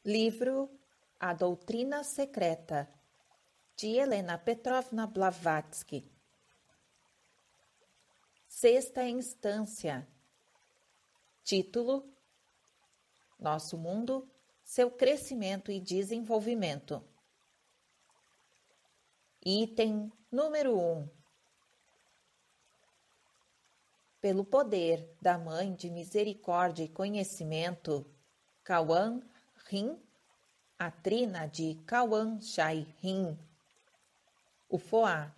Livro A Doutrina Secreta, de Helena Petrovna Blavatsky. Sexta instância. Título: Nosso mundo, seu crescimento e desenvolvimento. Item número 1. Pelo poder da Mãe de Misericórdia e Conhecimento, Kawan Rin, a trina de Kawan Shai Rin, o Foá,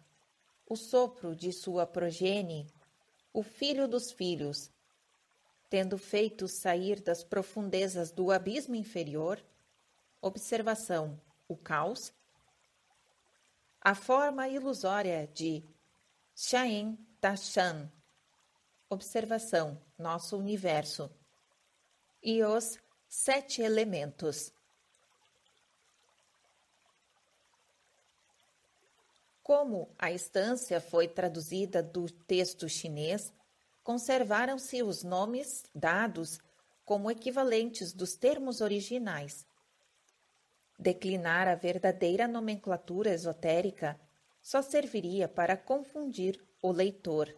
o sopro de sua progenie, o filho dos filhos, tendo feito sair das profundezas do abismo inferior, observação, o caos, a forma ilusória de Shaen Tashan, observação, nosso universo, e os 7 elementos. Como a instância foi traduzida do texto chinês, conservaram-se os nomes dados como equivalentes dos termos originais. Declinar a verdadeira nomenclatura esotérica só serviria para confundir o leitor.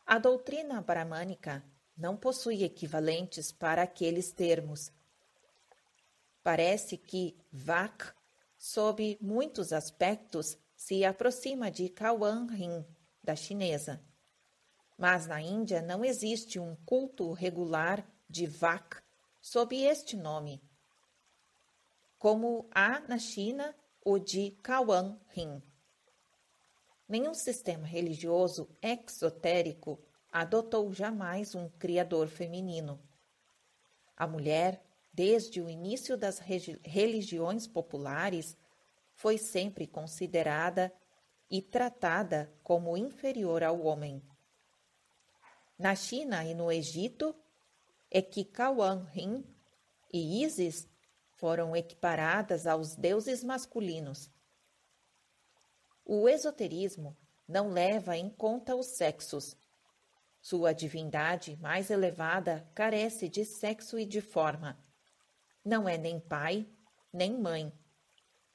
A doutrina bramânica não possui equivalentes para aqueles termos. Parece que Vak, sob muitos aspectos, se aproxima de Kawan Rin, da chinesa. Mas na Índia não existe um culto regular de Vak sob este nome, como há na China o de Kawan Rin. Nenhum sistema religioso exotérico adotou jamais um criador feminino. A mulher, desde o início das religiões populares, foi sempre considerada e tratada como inferior ao homem. Na China e no Egito, é que Kawan Rin e Isis foram equiparadas aos deuses masculinos. O esoterismo não leva em conta os sexos. Sua divindade mais elevada carece de sexo e de forma. Não é nem pai, nem mãe.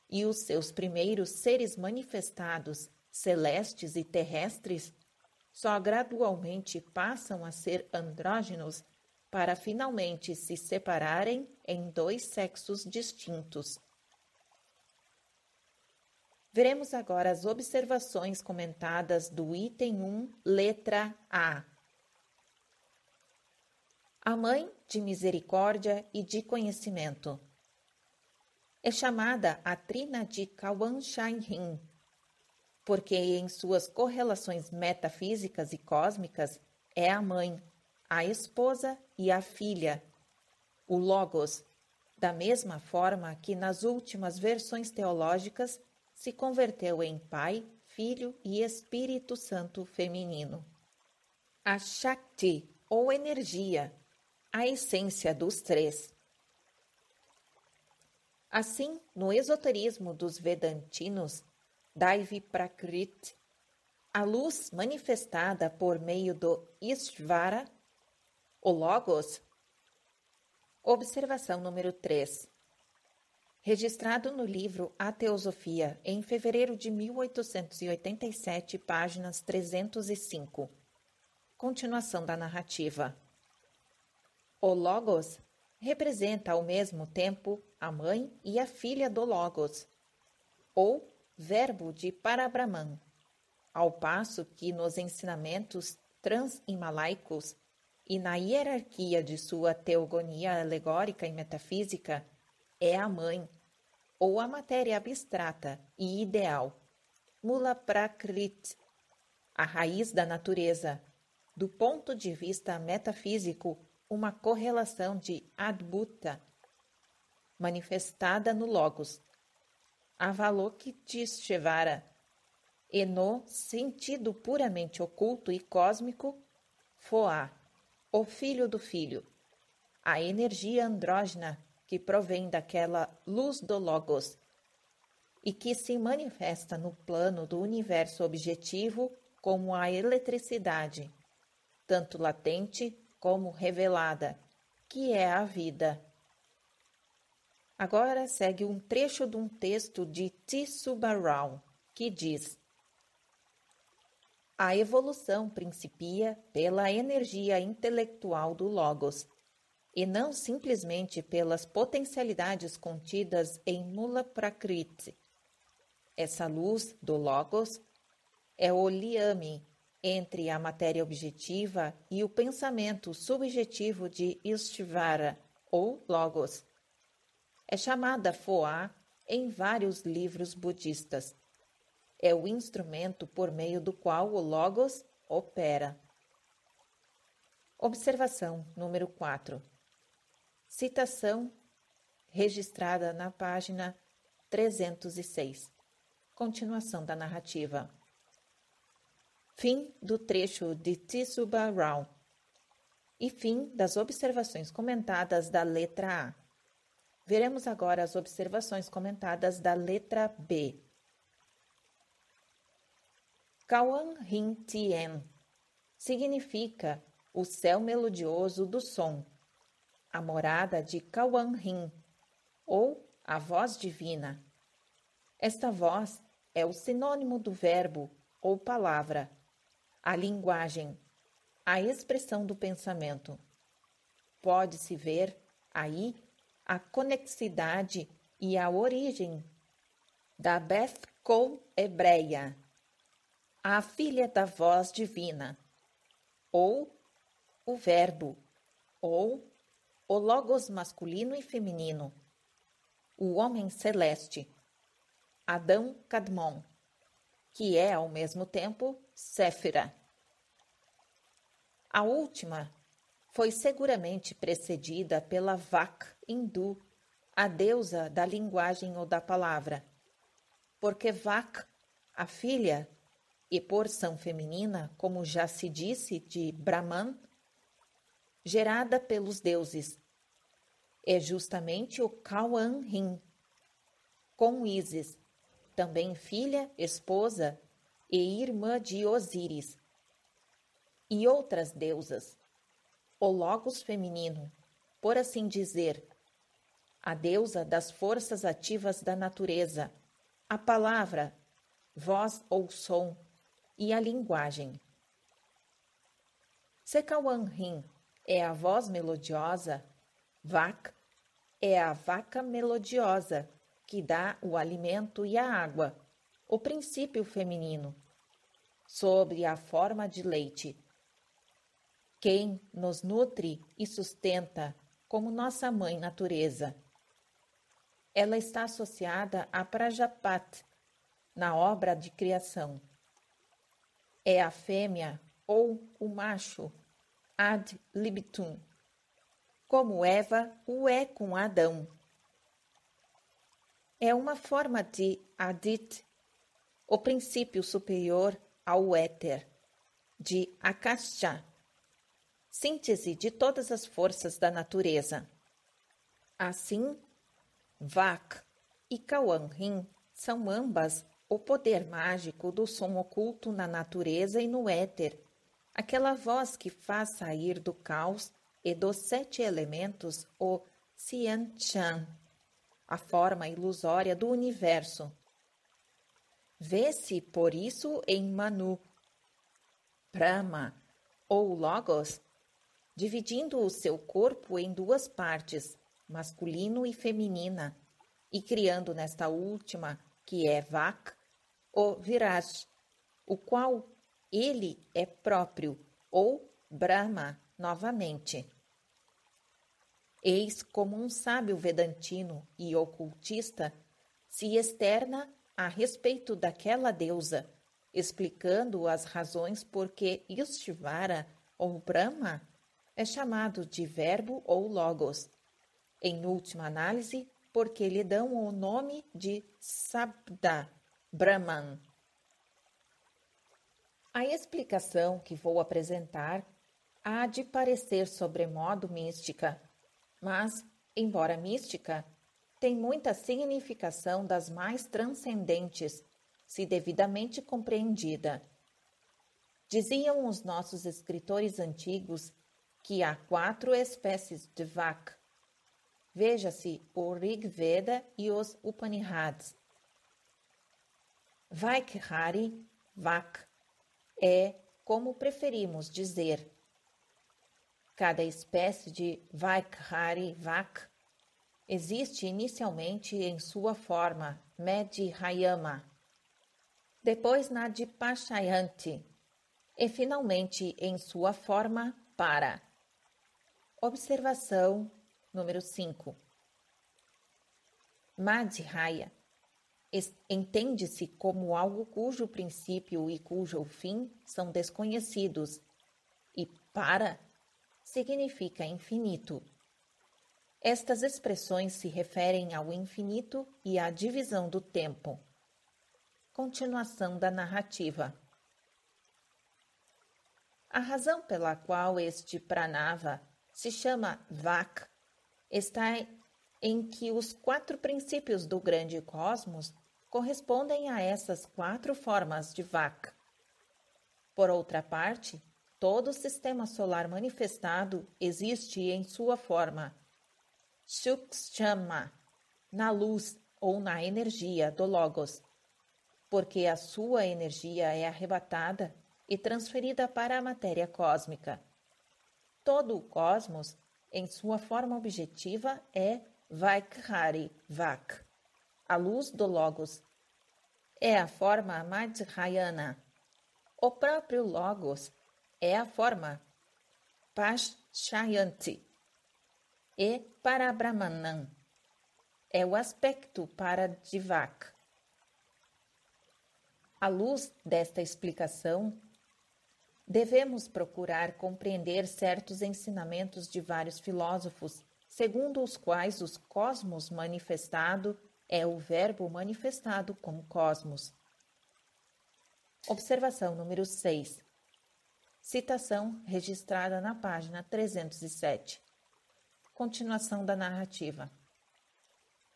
E os seus primeiros seres manifestados, celestes e terrestres, só gradualmente passam a ser andrógenos para finalmente se separarem em 2 sexos distintos. Veremos agora as observações comentadas do item 1, letra A. A Mãe de Misericórdia e de Conhecimento. É chamada a trina de Kawan Shai Rin, porque em suas correlações metafísicas e cósmicas é a mãe, a esposa e a filha, o Logos, da mesma forma que nas últimas versões teológicas se converteu em Pai, Filho e Espírito Santo feminino. A Shakti, ou energia, a essência dos 3. Assim, no esoterismo dos Vedantinos, Daivi Prakrit, a luz manifestada por meio do Ishvara, o Logos. Observação número 3. Registrado no livro A Teosofia, em fevereiro de 1887, páginas 305. Continuação da narrativa. O Logos representa ao mesmo tempo a mãe e a filha do Logos, ou verbo de Parabrahman, ao passo que nos ensinamentos trans-himalaicos e na hierarquia de sua teogonia alegórica e metafísica, é a mãe, ou a matéria abstrata e ideal, Mula Prakrit, a raiz da natureza, do ponto de vista metafísico, uma correlação de Adbhuta, manifestada no Logos, Avalokiteshvara, e no sentido puramente oculto e cósmico, Foá, o filho do filho, a energia andrógena que provém daquela luz do Logos e que se manifesta no plano do universo objetivo como a eletricidade, tanto latente como revelada, que é a vida. Agora segue um trecho de um texto de T. Subbarao, que diz: a evolução principia pela energia intelectual do Logos, e não simplesmente pelas potencialidades contidas em Mula Prakriti. Essa luz do Logos é o liame entre a matéria objetiva e o pensamento subjetivo de Ishvara, ou Logos. É chamada Foá em vários livros budistas. É o instrumento por meio do qual o Logos opera. Observação número 4. Citação registrada na página 306. Continuação da narrativa. Fim do trecho de T. Subbarao e fim das observações comentadas da letra A. Veremos agora as observações comentadas da letra B. Kawan Rin Tien significa o céu melodioso do som, a morada de Kawan Rin, ou a voz divina. Esta voz é o sinônimo do verbo ou palavra, a linguagem, a expressão do pensamento. Pode-se ver aí a conexidade e a origem da Beth Kol hebreia, a filha da voz divina, ou o verbo, ou o logos masculino e feminino, o homem celeste, Adão Kadmon, que é ao mesmo tempo Séfira. A última foi seguramente precedida pela Vak hindu, a deusa da linguagem ou da palavra, porque Vak, a filha, e porção feminina, como já se disse, de Brahman, gerada pelos deuses, é justamente o Kawan Rin, com Ísis, também filha, esposa e irmã de Osíris, e outras deusas, o Logos feminino, por assim dizer, a deusa das forças ativas da natureza, a palavra, voz ou som, e a linguagem. Se Kawan Rin é a voz melodiosa, Vak é a vaca melodiosa, que dá o alimento e a água, o princípio feminino, sob a forma de leite. Quem nos nutre e sustenta como nossa mãe natureza. Ela está associada a Prajapat, na obra de criação. É a fêmea ou o macho, ad libitum, como Eva o é com Adão. É uma forma de Adit, o princípio superior ao éter, de Akasha, síntese de todas as forças da natureza. Assim, Vak e Kawan Rin são ambas o poder mágico do som oculto na natureza e no éter, aquela voz que faz sair do caos e dos 7 elementos o Xian Chan, a forma ilusória do universo. Vê-se, por isso, em Manu, Brahma ou Logos, dividindo o seu corpo em 2 partes, masculino e feminina, e criando nesta última, que é Vak, o Viraj, o qual ele é próprio, ou Brahma novamente. Eis como um sábio vedantino e ocultista se externa a respeito daquela deusa, explicando as razões por que Ishvara, ou Brahma, é chamado de verbo ou logos. Em última análise, porque lhe dão o nome de Sabda, Brahman. A explicação que vou apresentar há de parecer sobremodo mística, mas, embora mística, tem muita significação das mais transcendentes, se devidamente compreendida. Diziam os nossos escritores antigos que há 4 espécies de Vak. Veja-se o Rig Veda e os Upanishads. Vaikhari, Vak, é como preferimos dizer. Cada espécie de Vaikhari Vak existe inicialmente em sua forma Madhyayama, depois na Dipashayanti e finalmente em sua forma Para. Observação número 5. Madhyaya entende-se como algo cujo princípio e cujo fim são desconhecidos, e Para significa infinito. Estas expressões se referem ao infinito e à divisão do tempo. Continuação da narrativa. A razão pela qual este pranava se chama Vak está em que os 4 princípios do grande cosmos correspondem a essas 4 formas de Vak. Por outra parte, todo o sistema solar manifestado existe em sua forma Sukshma, na luz ou na energia do Logos, porque a sua energia é arrebatada e transferida para a matéria cósmica. Todo o cosmos, em sua forma objetiva, é Vaikhari Vak, a luz do Logos. É a forma Madhyayana. O próprio Logos é a forma Pashayanti. E para Brahmanan é o aspecto para Divak. À luz desta explicação, devemos procurar compreender certos ensinamentos de vários filósofos, segundo os quais o cosmos manifestado é o verbo manifestado como cosmos. Observação número 6. Citação registrada na página 307. Continuação da narrativa.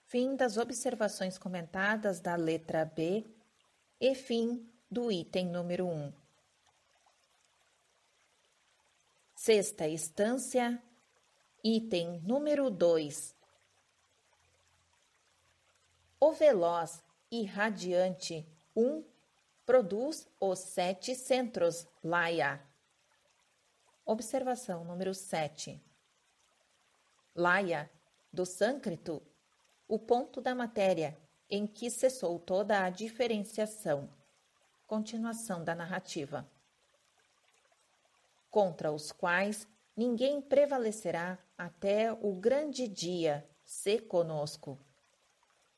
Fim das observações comentadas da letra B e fim do item número 1. Sexta instância, item número 2. O veloz e radiante 1 produz os 7 centros Laya. Observação número 7. Laya, do sânscrito, o ponto da matéria em que cessou toda a diferenciação. Continuação da narrativa. Contra os quais ninguém prevalecerá até o grande dia, se conosco.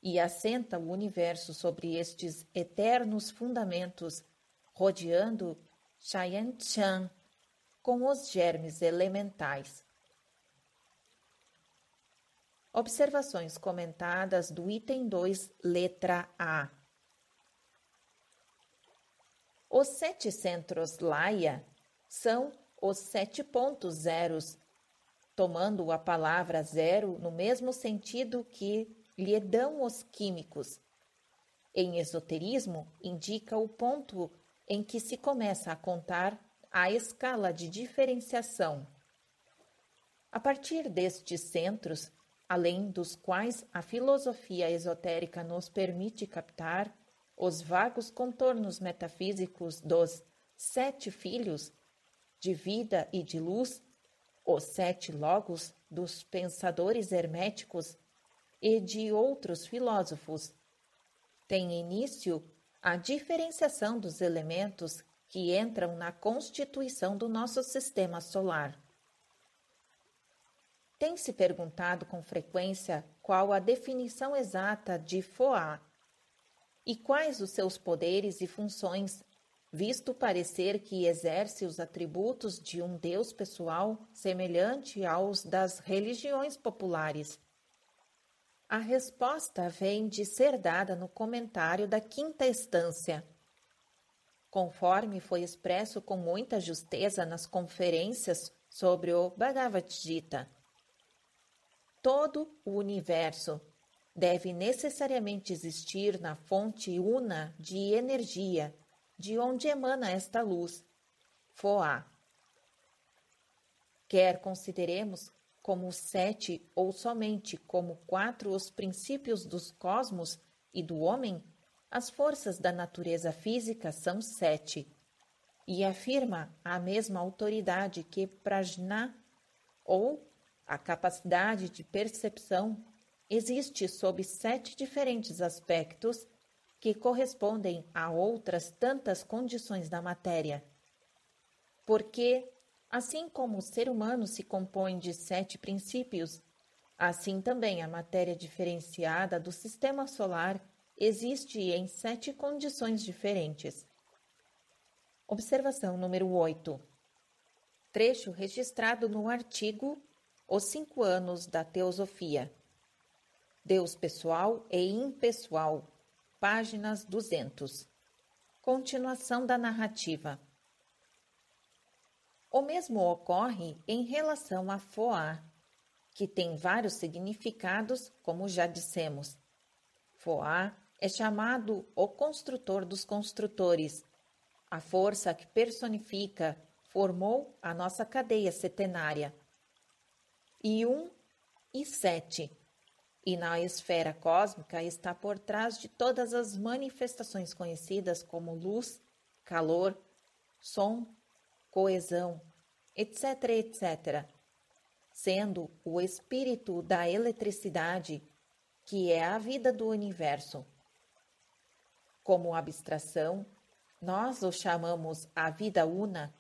E assenta o universo sobre estes eternos fundamentos, rodeando Shayanchan com os germes elementais. Observações comentadas do item 2, letra A. Os 7 centros Laya são os 7 pontos zeros, tomando a palavra zero no mesmo sentido que lhe dão os químicos. Em esoterismo, indica o ponto em que se começa a contar a escala de diferenciação. A partir destes centros, além dos quais a filosofia esotérica nos permite captar os vagos contornos metafísicos dos 7 filhos de vida e de luz, os 7 logos dos pensadores herméticos e de outros filósofos, tem início a diferenciação dos elementos que entram na constituição do nosso sistema solar. Tem-se perguntado com frequência qual a definição exata de Foá e quais os seus poderes e funções, visto parecer que exerce os atributos de um Deus pessoal semelhante aos das religiões populares. A resposta vem de ser dada no comentário da quinta instância, conforme foi expresso com muita justeza nas conferências sobre o Bhagavad Gita. Todo o universo deve necessariamente existir na fonte una de energia, de onde emana esta luz, Foá. Quer consideremos como 7 ou somente como 4 os princípios dos cosmos e do homem, as forças da natureza física são 7, e afirma a mesma autoridade que Prajna, ou a capacidade de percepção, existe sob 7 diferentes aspectos que correspondem a outras tantas condições da matéria. Porque, assim como o ser humano se compõe de 7 princípios, assim também a matéria diferenciada do sistema solar existe em 7 condições diferentes. Observação número 8. Trecho registrado no artigo Os 5 anos da Teosofia. Deus pessoal e impessoal, páginas 200. Continuação da narrativa. O mesmo ocorre em relação a Foá, que tem vários significados, como já dissemos. Foá é chamado o construtor dos construtores. A força que personifica formou a nossa cadeia setenária. E 1 e 7. E na esfera cósmica está por trás de todas as manifestações conhecidas como luz, calor, som, coesão, etc., etc., sendo o espírito da eletricidade, que é a vida do universo. Como abstração, nós o chamamos a vida una.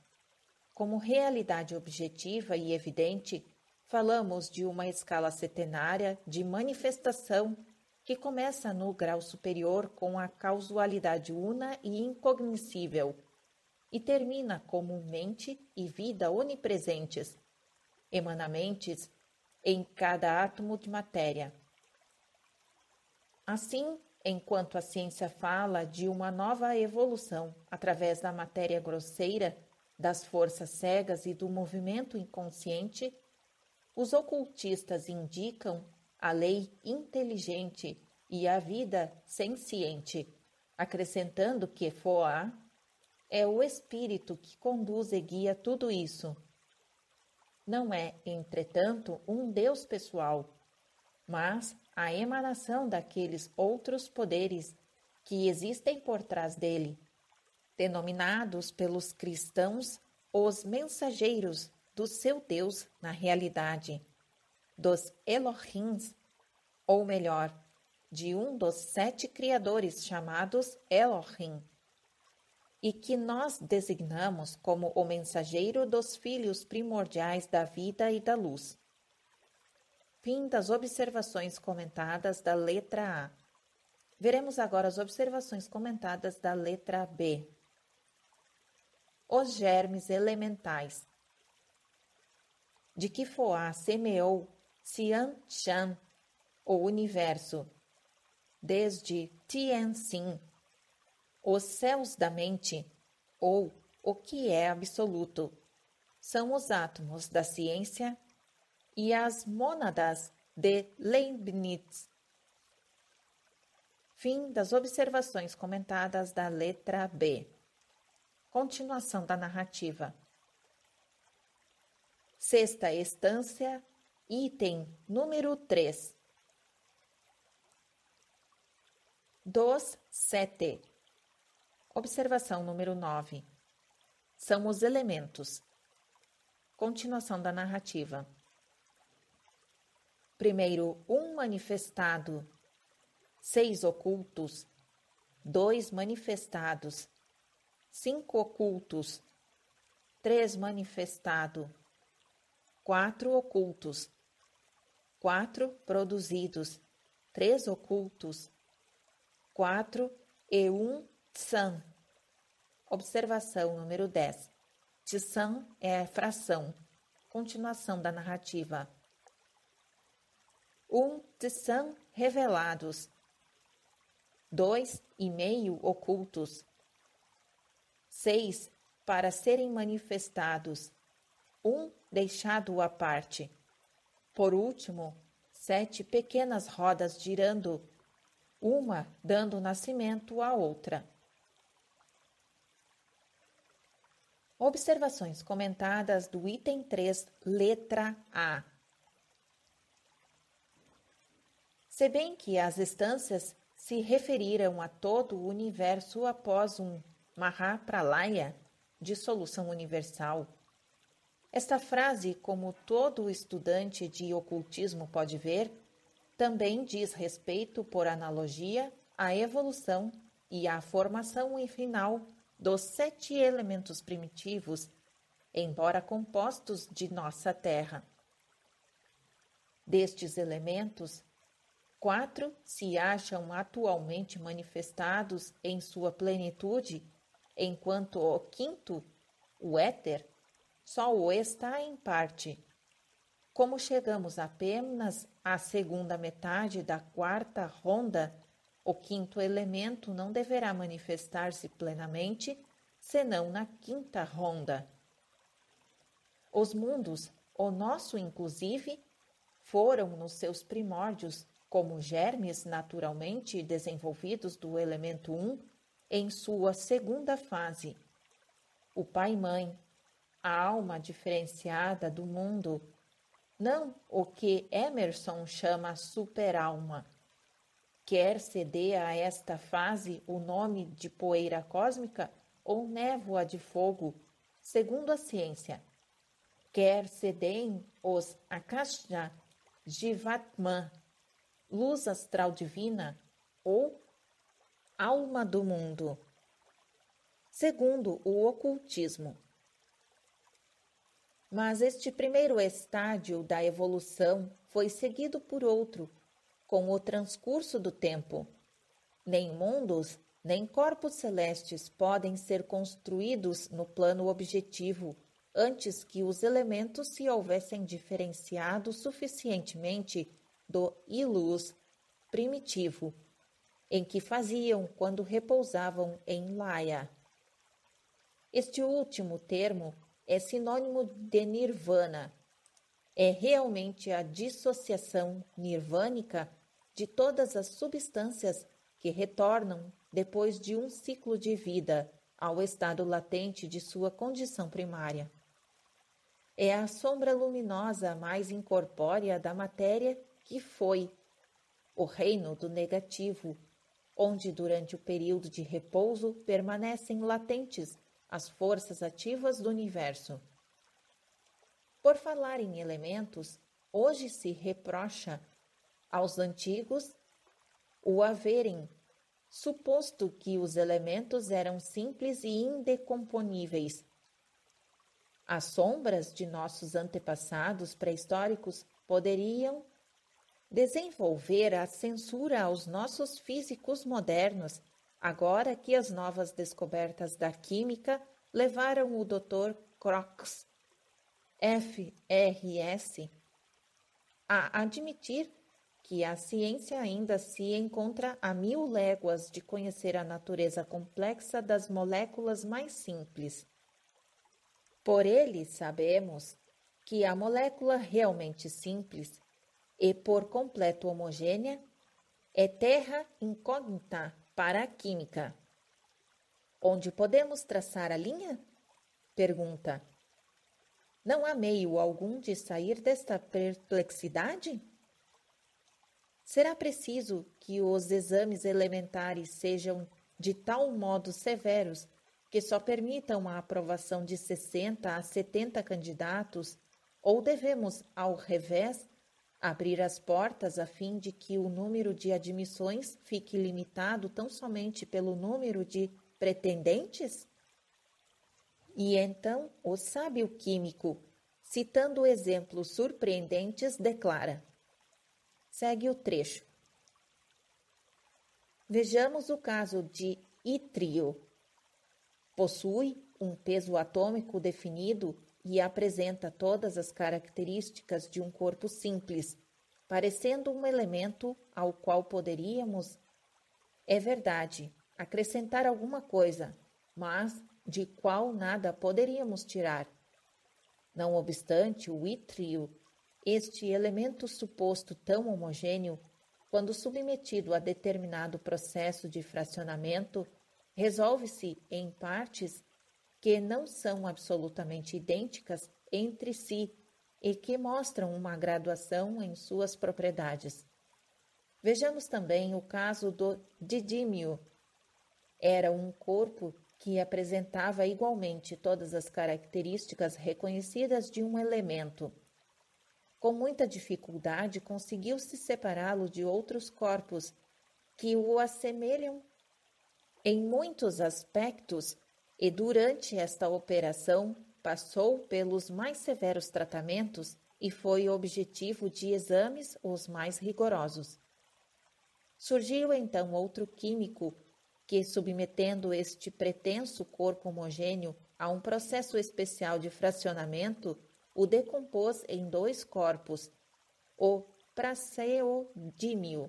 Como realidade objetiva e evidente, falamos de uma escala setenária de manifestação que começa no grau superior com a causalidade una e incognoscível e termina como mente e vida onipresentes, emanamentes em cada átomo de matéria. Assim, enquanto a ciência fala de uma nova evolução através da matéria grosseira, das forças cegas e do movimento inconsciente, os ocultistas indicam a lei inteligente e a vida senciente, acrescentando que Foá é o espírito que conduz e guia tudo isso. Não é, entretanto, um Deus pessoal, mas a emanação daqueles outros poderes que existem por trás dele, denominados pelos cristãos os mensageiros do seu Deus na realidade, dos Elohims, ou melhor, de um dos 7 criadores chamados Elohim, e que nós designamos como o mensageiro dos filhos primordiais da vida e da luz. Fim das observações comentadas da letra A. Veremos agora as observações comentadas da letra B. Os germes elementais. De que Foá semeou Xian Shan, o universo, desde Tien-Sin, os céus da mente, ou o que é absoluto, são os átomos da ciência e as mônadas de Leibniz. Fim das observações comentadas da letra B. Continuação da narrativa. Sexta estância, item número 3. Dos 7. Observação número 9. São os elementos. Continuação da narrativa. Primeiro, 1 manifestado, 6 ocultos, 2 manifestados, 5 ocultos, 3 manifestado, 4 ocultos, 4 produzidos, 3 ocultos, 4 e 1 tsan. Observação número 10. Tsan é fração. Continuação da narrativa. 1 tsan revelados, 2 e meio ocultos, 6 para serem manifestados, 1 deixado à parte. Por último, 7 pequenas rodas girando, uma dando nascimento à outra. Observações comentadas do item 3, letra A. Se bem que as instâncias se referiram a todo o universo após um Mahapralaya, dissolução universal. Esta frase, como todo estudante de ocultismo pode ver, também diz respeito, por analogia, à evolução e à formação final dos 7 elementos primitivos, embora compostos de nossa Terra. Destes elementos, 4 se acham atualmente manifestados em sua plenitude, enquanto o 5º, o éter, só o está em parte. Como chegamos apenas à segunda metade da 4ª ronda, o 5º elemento não deverá manifestar-se plenamente, senão na 5ª ronda. Os mundos, o nosso inclusive, foram nos seus primórdios, como germes naturalmente desenvolvidos do elemento 1, em sua segunda fase. O Pai e Mãe, a alma diferenciada do mundo, não o que Emerson chama superalma, quer se dê a esta fase o nome de poeira cósmica ou névoa de fogo, segundo a ciência, quer se deem os Akasha Jivatman, luz astral divina ou alma do mundo, segundo o ocultismo. Mas este primeiro estádio da evolução foi seguido por outro, com o transcurso do tempo. Nem mundos, nem corpos celestes podem ser construídos no plano objetivo antes que os elementos se houvessem diferenciado suficientemente do ilus primitivo, em que faziam quando repousavam em Laya. Este último termo é sinônimo de nirvana. É realmente a dissociação nirvânica de todas as substâncias que retornam depois de um ciclo de vida ao estado latente de sua condição primária. É a sombra luminosa mais incorpórea da matéria que foi o reino do negativo, onde durante o período de repouso permanecem latentes as forças ativas do universo. Por falar em elementos, hoje se reprocha aos antigos o haverem suposto que os elementos eram simples e indecomponíveis. As sombras de nossos antepassados pré-históricos poderiam desenvolver a censura aos nossos físicos modernos, agora que as novas descobertas da química levaram o Dr. Crookes, FRS, a admitir que a ciência ainda se encontra a 1000 léguas de conhecer a natureza complexa das moléculas mais simples. Por ele sabemos que a molécula realmente simples e por completo homogênea é terra incógnita para a química. Onde podemos traçar a linha? Pergunta. Não há meio algum de sair desta perplexidade? Será preciso que os exames elementares sejam de tal modo severos que só permitam a aprovação de 60 a 70 candidatos, ou devemos, ao revés, abrir as portas a fim de que o número de admissões fique limitado tão somente pelo número de pretendentes? E então o sábio químico, citando exemplos surpreendentes, declara. Segue o trecho. Vejamos o caso de ítrio. Possui um peso atômico definido e apresenta todas as características de um corpo simples, parecendo um elemento ao qual poderíamos, é verdade, acrescentar alguma coisa, mas de qual nada poderíamos tirar. Não obstante, o ítrio, este elemento suposto tão homogêneo, quando submetido a determinado processo de fracionamento, resolve-se em partes que não são absolutamente idênticas entre si e que mostram uma graduação em suas propriedades. Vejamos também o caso do didímio. Era um corpo que apresentava igualmente todas as características reconhecidas de um elemento. Com muita dificuldade, conseguiu-se separá-lo de outros corpos que o assemelham em muitos aspectos, e durante esta operação passou pelos mais severos tratamentos e foi objetivo de exames os mais rigorosos. Surgiu então outro químico que, submetendo este pretenso corpo homogêneo a um processo especial de fracionamento, o decompôs em 2 corpos, o praseodímio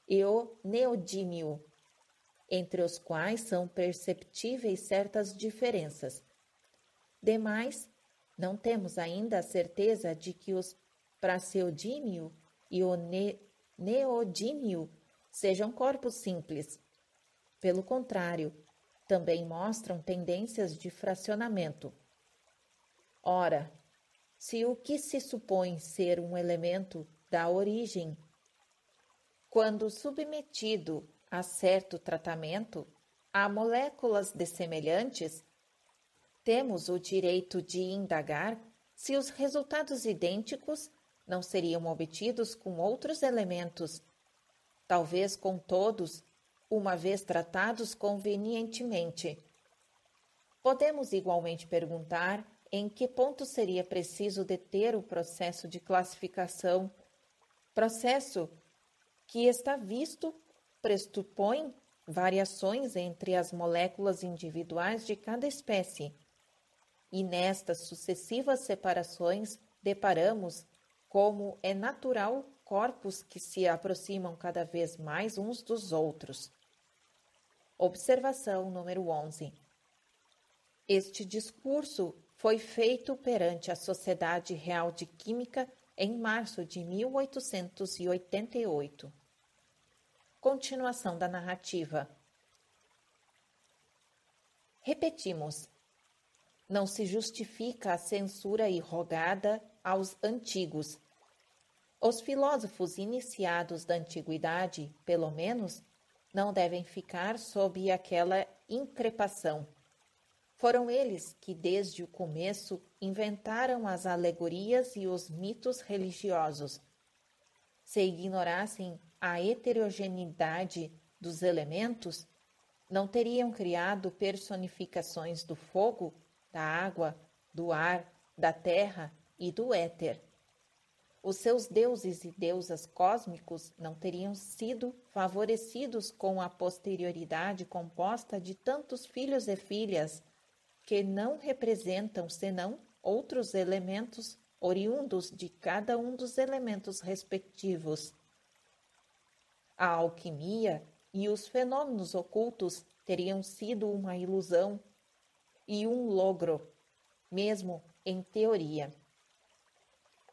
e o neodímio, entre os quais são perceptíveis certas diferenças. Demais, não temos ainda a certeza de que os praseodímio e o neodímio sejam corpos simples. Pelo contrário, também mostram tendências de fracionamento. Ora, se o que se supõe ser um elemento dá origem, quando submetido a certo tratamento, a moléculas dessemelhantes, temos o direito de indagar se os resultados idênticos não seriam obtidos com outros elementos, talvez com todos, uma vez tratados convenientemente. Podemos igualmente perguntar em que ponto seria preciso deter o processo de classificação, processo que está visto pressupõe variações entre as moléculas individuais de cada espécie, e nestas sucessivas separações deparamos, como é natural, corpos que se aproximam cada vez mais uns dos outros. Observação número 11. Este discurso foi feito perante a Sociedade Real de Química em março de 1888. Continuação da narrativa. Repetimos, não se justifica a censura irrogada aos antigos. Os filósofos iniciados da antiguidade, pelo menos, não devem ficar sob aquela increpação. Foram eles que, desde o começo, inventaram as alegorias e os mitos religiosos. Se ignorassem a heterogeneidade dos elementos, não teriam criado personificações do fogo, da água, do ar, da terra e do éter. Os seus deuses e deusas cósmicos não teriam sido favorecidos com a posterioridade composta de tantos filhos e filhas que não representam senão outros elementos oriundos de cada um dos elementos respectivos. A alquimia e os fenômenos ocultos teriam sido uma ilusão e um logro, mesmo em teoria.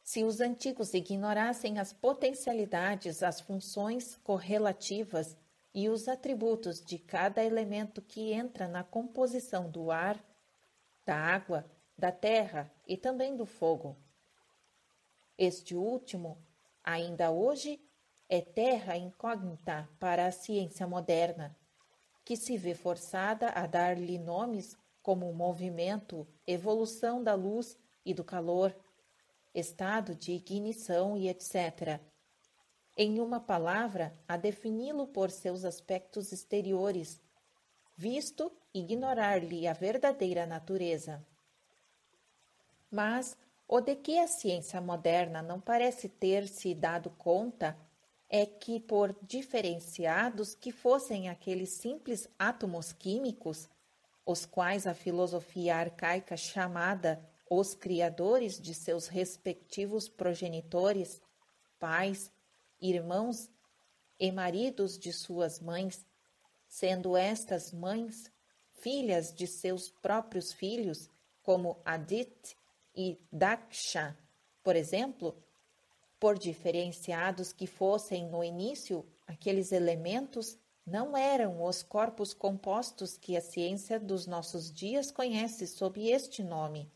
Se os antigos ignorassem as potencialidades, as funções correlativas e os atributos de cada elemento que entra na composição do ar, da água, da terra e também do fogo. Este último, ainda hoje, é terra incógnita para a ciência moderna, que se vê forçada a dar-lhe nomes como movimento, evolução da luz e do calor, estado de ignição e etc. Em uma palavra, a defini-lo por seus aspectos exteriores, visto ignorar-lhe a verdadeira natureza. Mas o de que a ciência moderna não parece ter se dado conta é que, por diferenciados que fossem aqueles simples átomos químicos, os quais a filosofia arcaica chamada os criadores de seus respectivos progenitores, pais, irmãos e maridos de suas mães, sendo estas mães filhas de seus próprios filhos, como Adit e Daksha, por exemplo, por diferenciados que fossem no início, aqueles elementos não eram os corpos compostos que a ciência dos nossos dias conhece sob este nome.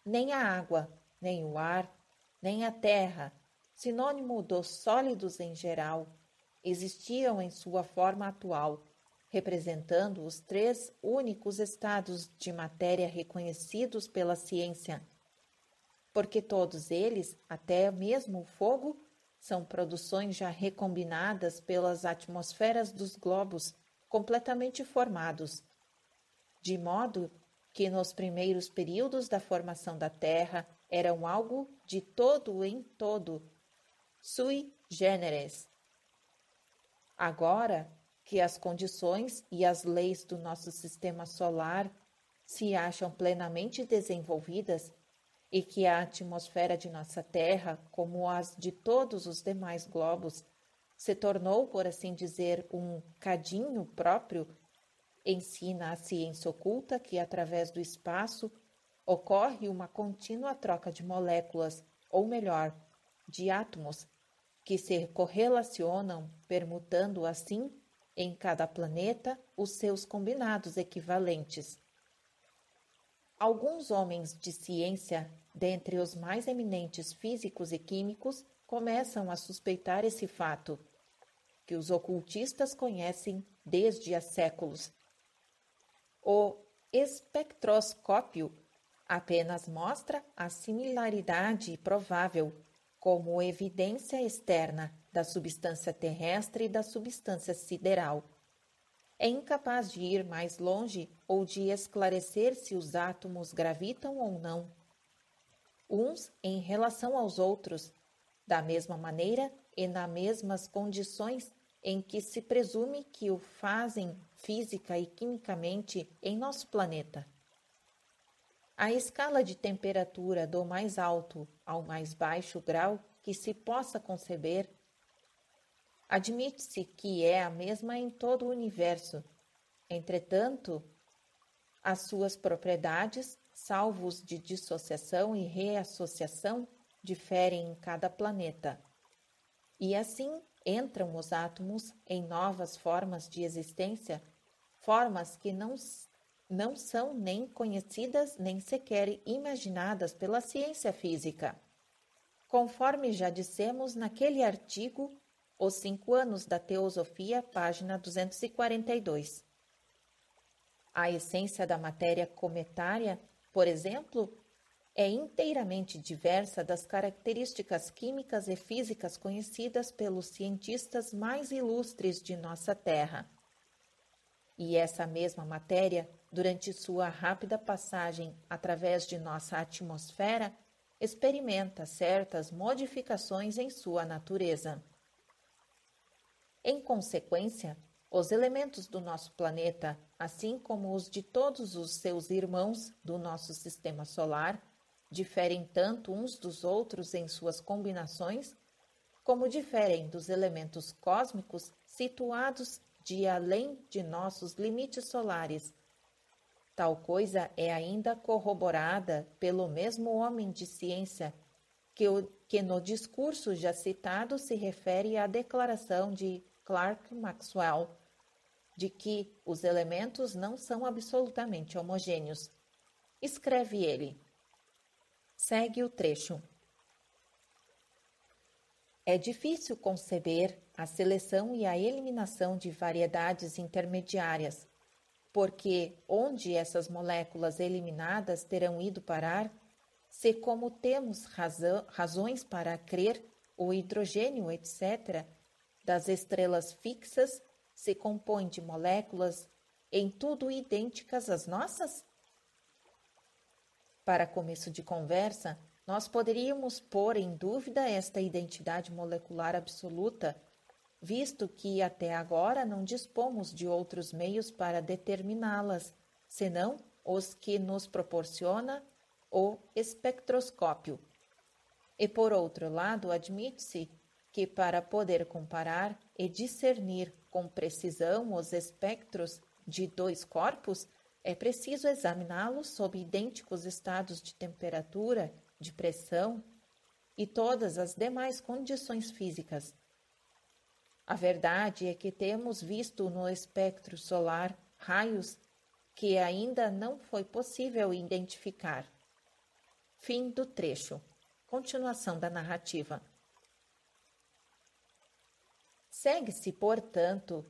Nem a água, nem o ar, nem a terra, sinônimo dos sólidos em geral, existiam em sua forma atual, representando os 3 únicos estados de matéria reconhecidos pela ciência, porque todos eles, até mesmo o fogo, são produções já recombinadas pelas atmosferas dos globos completamente formados, de modo que nos primeiros períodos da formação da Terra eram algo de todo em todo, sui generis. Agora que as condições e as leis do nosso sistema solar se acham plenamente desenvolvidas e que a atmosfera de nossa Terra, como as de todos os demais globos, se tornou, por assim dizer, um cadinho próprio, ensina a ciência oculta que, através do espaço, ocorre uma contínua troca de moléculas, ou melhor, de átomos, que se correlacionam, permutando assim, em cada planeta, os seus combinados equivalentes. Alguns homens de ciência, dentre os mais eminentes físicos e químicos, começam a suspeitar esse fato, que os ocultistas conhecem desde há séculos. O espectroscópio apenas mostra a similaridade provável como evidência externa da substância terrestre e da substância sideral. É incapaz de ir mais longe ou de esclarecer se os átomos gravitam ou não, uns em relação aos outros, da mesma maneira e nas mesmas condições em que se presume que o fazem física e quimicamente em nosso planeta. A escala de temperatura do mais alto ao mais baixo grau que se possa conceber, admite-se que é a mesma em todo o universo. Entretanto, as suas propriedades, salvos de dissociação e reassociação, diferem em cada planeta. E assim entram os átomos em novas formas de existência, formas que não são nem conhecidas nem sequer imaginadas pela ciência física. Conforme já dissemos naquele artigo, Os 5 anos da Teosofia, página 242. A essência da matéria cometária, por exemplo, é inteiramente diversa das características químicas e físicas conhecidas pelos cientistas mais ilustres de nossa Terra. E essa mesma matéria, durante sua rápida passagem através de nossa atmosfera, experimenta certas modificações em sua natureza. Em consequência, os elementos do nosso planeta, assim como os de todos os seus irmãos do nosso sistema solar, diferem tanto uns dos outros em suas combinações, como diferem dos elementos cósmicos situados de além de nossos limites solares. Tal coisa é ainda corroborada pelo mesmo homem de ciência, que no discurso já citado se refere à declaração de Clerk Maxwell, de que os elementos não são absolutamente homogêneos. Escreve ele. Segue o trecho. É difícil conceber a seleção e a eliminação de variedades intermediárias, porque onde essas moléculas eliminadas terão ido parar, se como temos razões para crer o hidrogênio, etc., das estrelas fixas se compõe de moléculas em tudo idênticas às nossas? Para começo de conversa, nós poderíamos pôr em dúvida esta identidade molecular absoluta, visto que até agora não dispomos de outros meios para determiná-las, senão os que nos proporciona o espectroscópio. E por outro lado, admite-se que para poder comparar e discernir com precisão os espectros de 2 corpos, é preciso examiná-los sob idênticos estados de temperatura, de pressão e todas as demais condições físicas. A verdade é que temos visto no espectro solar raios que ainda não foi possível identificar. Fim do trecho. Continuação da narrativa. Segue-se, portanto,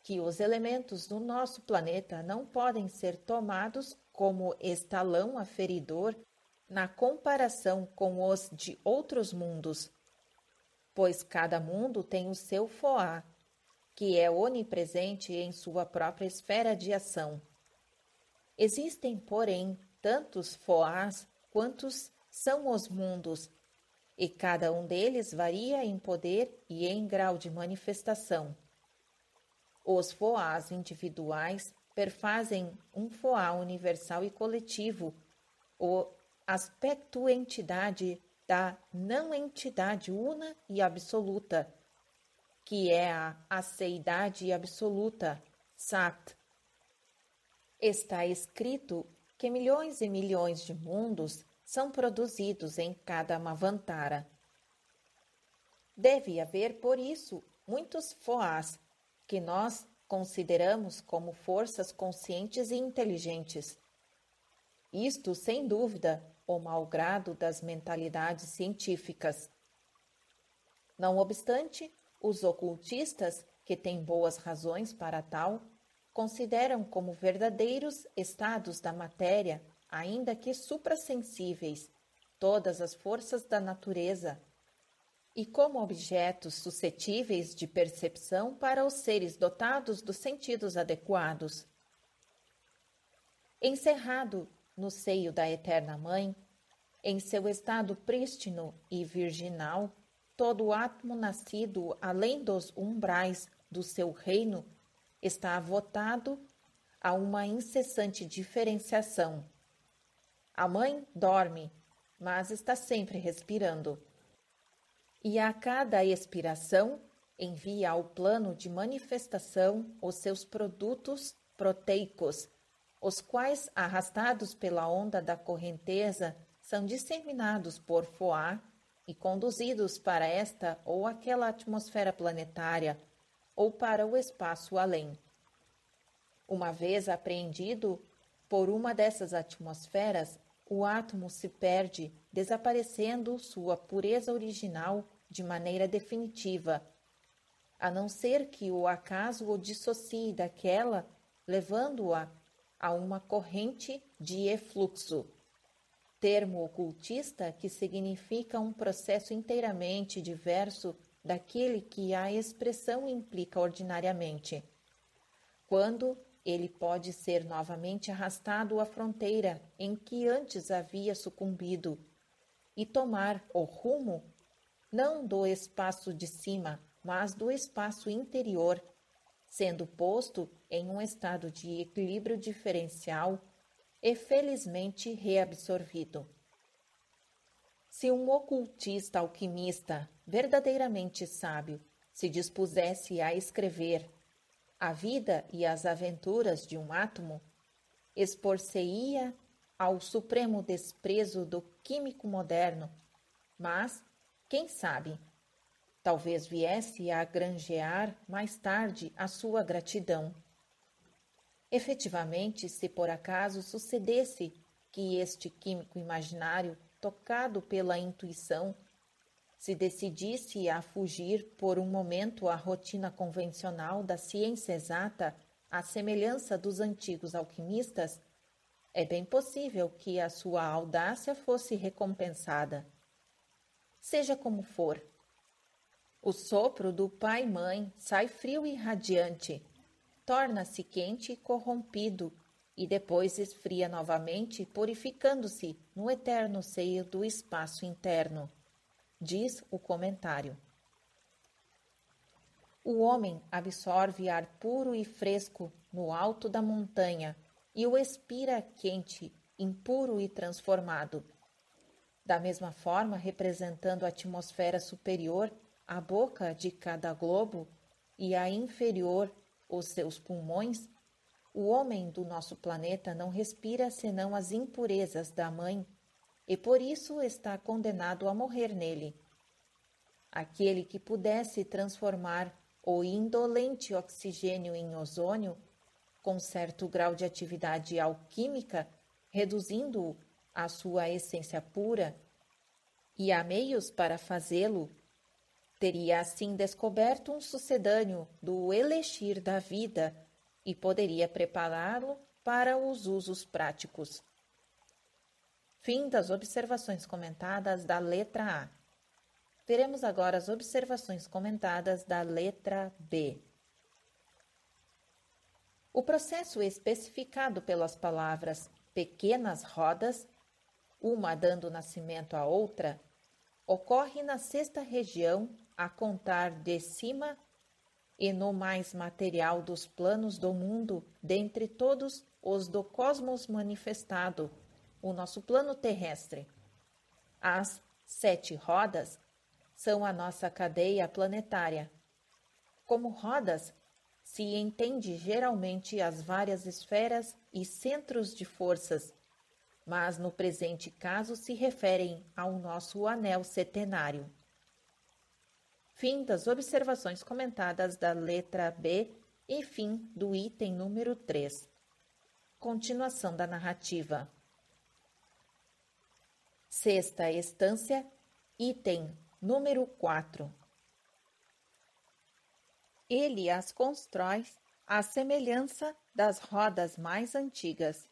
que os elementos do nosso planeta não podem ser tomados como estalão aferidor na comparação com os de outros mundos, pois cada mundo tem o seu Foá, que é onipresente em sua própria esfera de ação. Existem, porém, tantos Foás quantos são os mundos, e cada um deles varia em poder e em grau de manifestação. Os Foás individuais perfazem um Foá universal e coletivo, o aspecto entidade da não-entidade una e absoluta, que é a aceidade absoluta, Sat. Está escrito que milhões e milhões de mundos são produzidos em cada Manvantara. Deve haver, por isso, muitos Foás, que nós consideramos como forças conscientes e inteligentes. Isto, sem dúvida, o mau grado das mentalidades científicas. Não obstante, os ocultistas, que têm boas razões para tal, consideram como verdadeiros estados da matéria, ainda que suprassensíveis, todas as forças da natureza, e como objetos suscetíveis de percepção para os seres dotados dos sentidos adequados. Encerrado no seio da Eterna Mãe, em seu estado prístino e virginal, todo átomo nascido além dos umbrais do seu reino está votado a uma incessante diferenciação. A mãe dorme, mas está sempre respirando. E a cada expiração envia ao plano de manifestação os seus produtos proteicos, os quais, arrastados pela onda da correnteza, são disseminados por Foá e conduzidos para esta ou aquela atmosfera planetária, ou para o espaço além. Uma vez apreendido por uma dessas atmosferas, o átomo se perde, desaparecendo sua pureza original de maneira definitiva, a não ser que o acaso o dissocie daquela, levando-a a uma corrente de efluxo, termo ocultista que significa um processo inteiramente diverso daquele que a expressão implica ordinariamente, quando ele pode ser novamente arrastado à fronteira em que antes havia sucumbido e tomar o rumo não do espaço de cima, mas do espaço interior, sendo posto em um estado de equilíbrio diferencial e felizmente reabsorvido. Se um ocultista alquimista verdadeiramente sábio se dispusesse a escrever a vida e as aventuras de um átomo, expor-se-ia ao supremo desprezo do químico moderno, mas, quem sabe, talvez viesse a granjear mais tarde a sua gratidão. Efetivamente, se por acaso sucedesse que este químico imaginário, tocado pela intuição, se decidisse a fugir por um momento à rotina convencional da ciência exata, à semelhança dos antigos alquimistas, é bem possível que a sua audácia fosse recompensada. Seja como for, o sopro do pai-mãe sai frio e radiante, torna-se quente e corrompido, e depois esfria novamente, purificando-se no eterno seio do espaço interno, diz o comentário. O homem absorve ar puro e fresco no alto da montanha e o expira quente, impuro e transformado. Da mesma forma, representando a atmosfera superior, a boca de cada globo, e a inferior, os seus pulmões, o homem do nosso planeta não respira senão as impurezas da mãe, e por isso está condenado a morrer nele. Aquele que pudesse transformar o indolente oxigênio em ozônio, com certo grau de atividade alquímica, reduzindo-o à sua essência pura, e há meios para fazê-lo, Teria assim descoberto um sucedâneo do elixir da vida e poderia prepará-lo para os usos práticos. Fim das observações comentadas da letra A. Veremos agora as observações comentadas da letra B. O processo especificado pelas palavras pequenas rodas, uma dando nascimento à outra, ocorre na sexta região a contar de cima e no mais material dos planos do mundo, dentre todos os do cosmos manifestado, o nosso plano terrestre. As 7 rodas são a nossa cadeia planetária. Como rodas, se entende geralmente as várias esferas e centros de forças, mas no presente caso se referem ao nosso anel setenário. Fim das observações comentadas da letra B e fim do item número 3. Continuação da narrativa. Sexta estância, item número 4. Ele as constrói à semelhança das rodas mais antigas.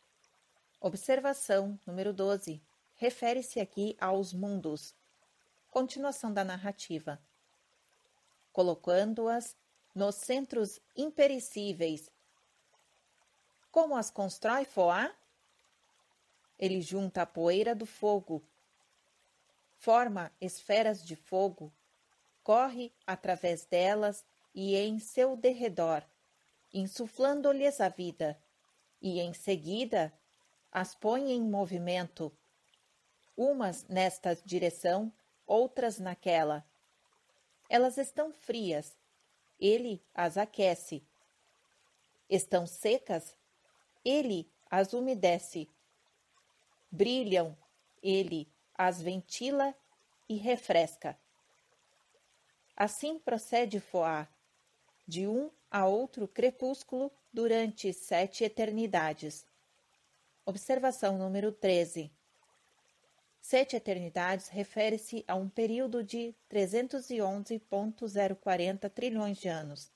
Observação número 12. Refere-se aqui aos mundos. Continuação da narrativa. Colocando-as nos centros imperecíveis. Como as constrói Foá? Ele junta a poeira do fogo, forma esferas de fogo, corre através delas e em seu derredor, insuflando-lhes a vida, e em seguida as põe em movimento, umas nesta direção, outras naquela. Elas estão frias, ele as aquece. Estão secas, ele as umedece. Brilham, ele as ventila e refresca. Assim procede Foá, de um a outro crepúsculo durante 7 eternidades. Observação número 13. 7 eternidades refere-se a um período de 311,040 trilhões de anos,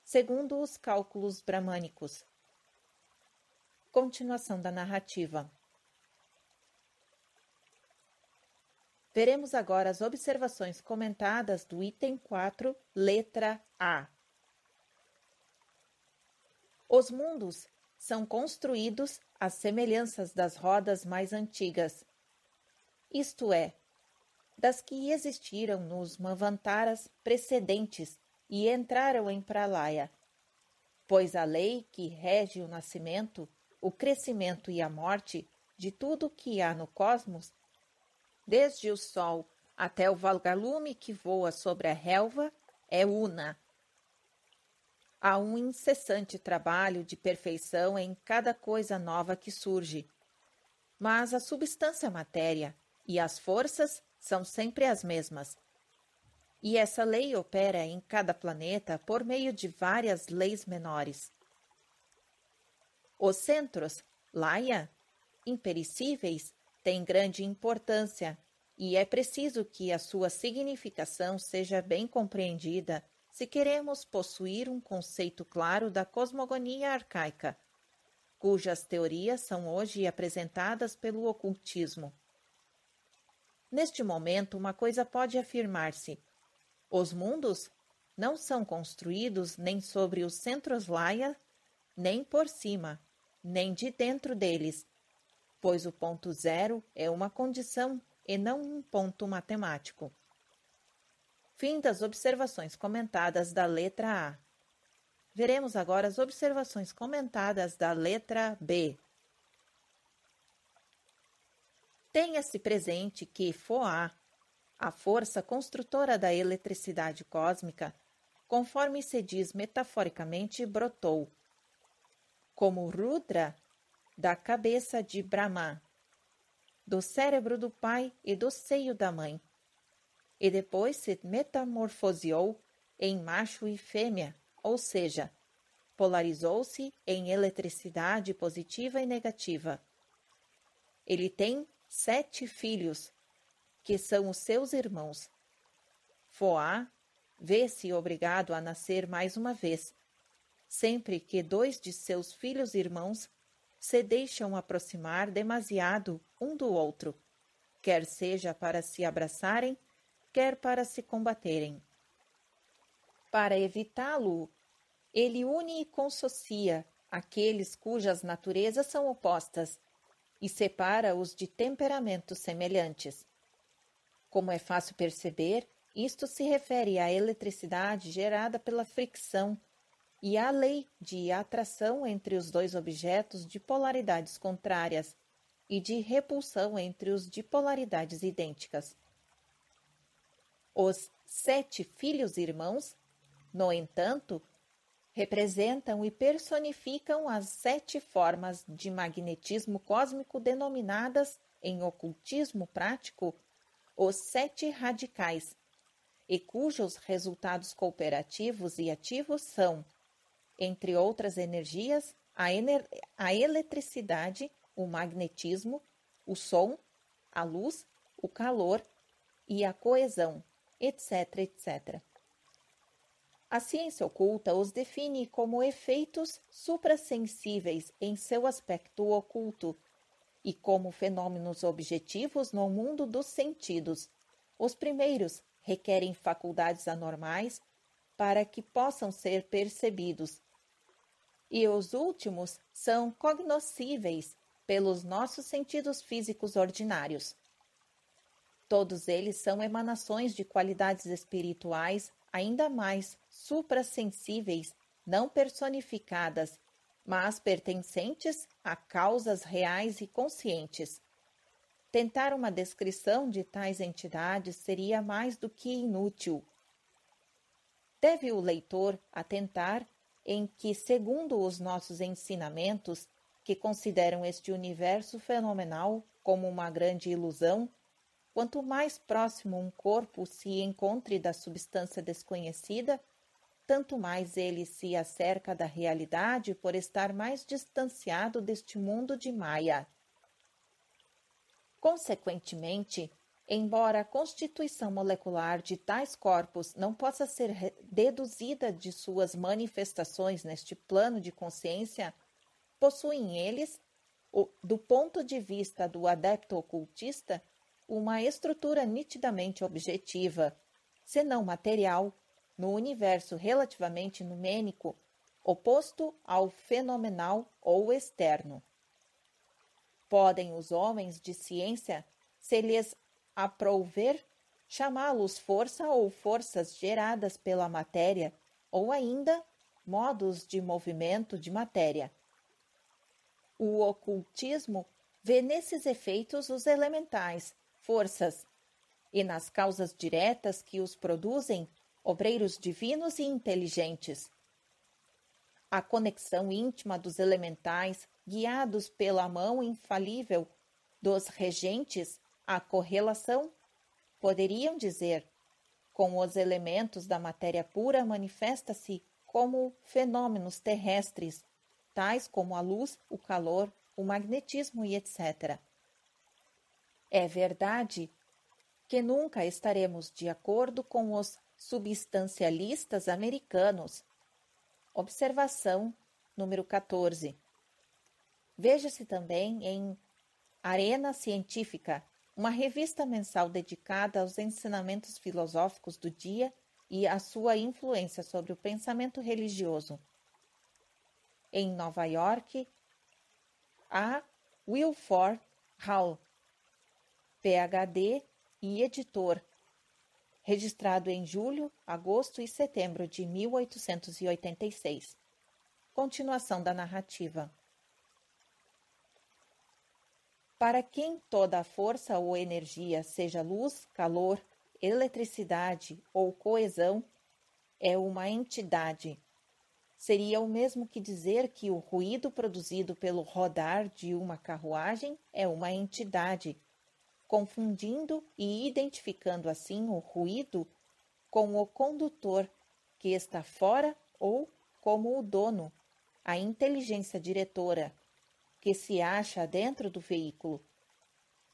segundo os cálculos bramânicos. Continuação da narrativa. Veremos agora as observações comentadas do item 4, letra A. Os mundos são construídos às semelhanças das rodas mais antigas, isto é, das que existiram nos Manvantaras precedentes e entraram em Pralaya, pois a lei que rege o nascimento, o crescimento e a morte de tudo que há no cosmos, desde o Sol até o vagalume que voa sobre a relva, é una. Há um incessante trabalho de perfeição em cada coisa nova que surge, mas a substância matéria e as forças são sempre as mesmas. E essa lei opera em cada planeta por meio de várias leis menores. Os centros, Laya, imperecíveis, têm grande importância, e é preciso que a sua significação seja bem compreendida se queremos possuir um conceito claro da cosmogonia arcaica, cujas teorias são hoje apresentadas pelo ocultismo. Neste momento, uma coisa pode afirmar-se: os mundos não são construídos nem sobre os centros Laya, nem por cima, nem de dentro deles, pois o ponto zero é uma condição e não um ponto matemático. Fim das observações comentadas da letra A. Veremos agora as observações comentadas da letra B. Tenha-se presente que Foá, a força construtora da eletricidade cósmica, conforme se diz metaforicamente, brotou, como Rudra, da cabeça de Brahma, do cérebro do pai e do seio da mãe, e depois se metamorfoseou em macho e fêmea, ou seja, polarizou-se em eletricidade positiva e negativa. Ele tem 7 filhos, que são os seus irmãos. Foá vê-se obrigado a nascer mais uma vez, sempre que 2 de seus filhos irmãos se deixam aproximar demasiado um do outro, quer seja para se abraçarem, quer para se combaterem. Para evitá-lo, ele une e conssocia aqueles cujas naturezas são opostas e separa-os de temperamentos semelhantes. Como é fácil perceber, isto se refere à eletricidade gerada pela fricção e à lei de atração entre os 2 objetos de polaridades contrárias e de repulsão entre os de polaridades idênticas. Os 7 filhos-irmãos, no entanto, representam e personificam as 7 formas de magnetismo cósmico denominadas, em ocultismo prático, os 7 radicais, e cujos resultados cooperativos e ativos são, entre outras energias, a eletricidade, o magnetismo, o som, a luz, o calor e a coesão, etc., etc. A ciência oculta os define como efeitos suprassensíveis em seu aspecto oculto e como fenômenos objetivos no mundo dos sentidos. Os primeiros requerem faculdades anormais para que possam ser percebidos, e os últimos são cognoscíveis pelos nossos sentidos físicos ordinários. Todos eles são emanações de qualidades espirituais ainda mais suprassensíveis, não personificadas, mas pertencentes a causas reais e conscientes. Tentar uma descrição de tais entidades seria mais do que inútil. Deve o leitor atentar em que, segundo os nossos ensinamentos, que consideram este universo fenomenal como uma grande ilusão, quanto mais próximo um corpo se encontre da substância desconhecida, tanto mais ele se acerca da realidade por estar mais distanciado deste mundo de Maya. Consequentemente, embora a constituição molecular de tais corpos não possa ser deduzida de suas manifestações neste plano de consciência, possuem eles, do ponto de vista do adepto ocultista, uma estrutura nitidamente objetiva, senão material, no universo relativamente numênico, oposto ao fenomenal ou externo. Podem os homens de ciência, se lhes aprouver, chamá-los força ou forças geradas pela matéria, ou ainda modos de movimento de matéria. O ocultismo vê nesses efeitos os elementais, forças, e nas causas diretas que os produzem, obreiros divinos e inteligentes. A conexão íntima dos elementais, guiados pela mão infalível dos regentes, a correlação, poderiam dizer, com os elementos da matéria pura manifesta-se como fenômenos terrestres, tais como a luz, o calor, o magnetismo e etc. É verdade que nunca estaremos de acordo com os substancialistas americanos. Observação número 14. Veja-se também em Arena Científica, uma revista mensal dedicada aos ensinamentos filosóficos do dia e à sua influência sobre o pensamento religioso. Em Nova York, a Wilford Hall, PhD e editor, registrado em julho, agosto e setembro de 1886. Continuação da narrativa. Para quem toda a força ou energia, seja luz, calor, eletricidade ou coesão, é uma entidade. Seria o mesmo que dizer que o ruído produzido pelo rodar de uma carruagem é uma entidade, confundindo e identificando assim o ruído com o condutor que está fora ou como o dono, a inteligência diretora, que se acha dentro do veículo.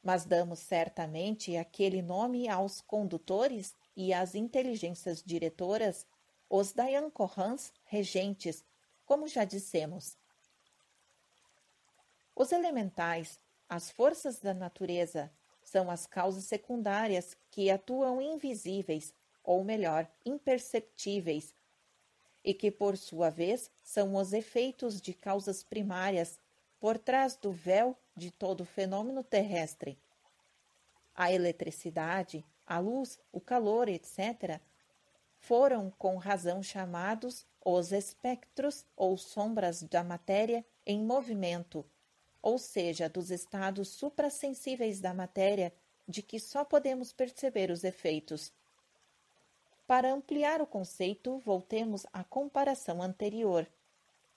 Mas damos certamente aquele nome aos condutores e as inteligências diretoras, os Dayankorans regentes, como já dissemos. Os elementais, as forças da natureza, são as causas secundárias que atuam invisíveis, ou melhor, imperceptíveis, e que, por sua vez, são os efeitos de causas primárias por trás do véu de todo fenômeno terrestre. A eletricidade, a luz, o calor, etc., foram com razão chamados os espectros ou sombras da matéria em movimento, ou seja, dos estados suprassensíveis da matéria de que só podemos perceber os efeitos. Para ampliar o conceito, voltemos à comparação anterior.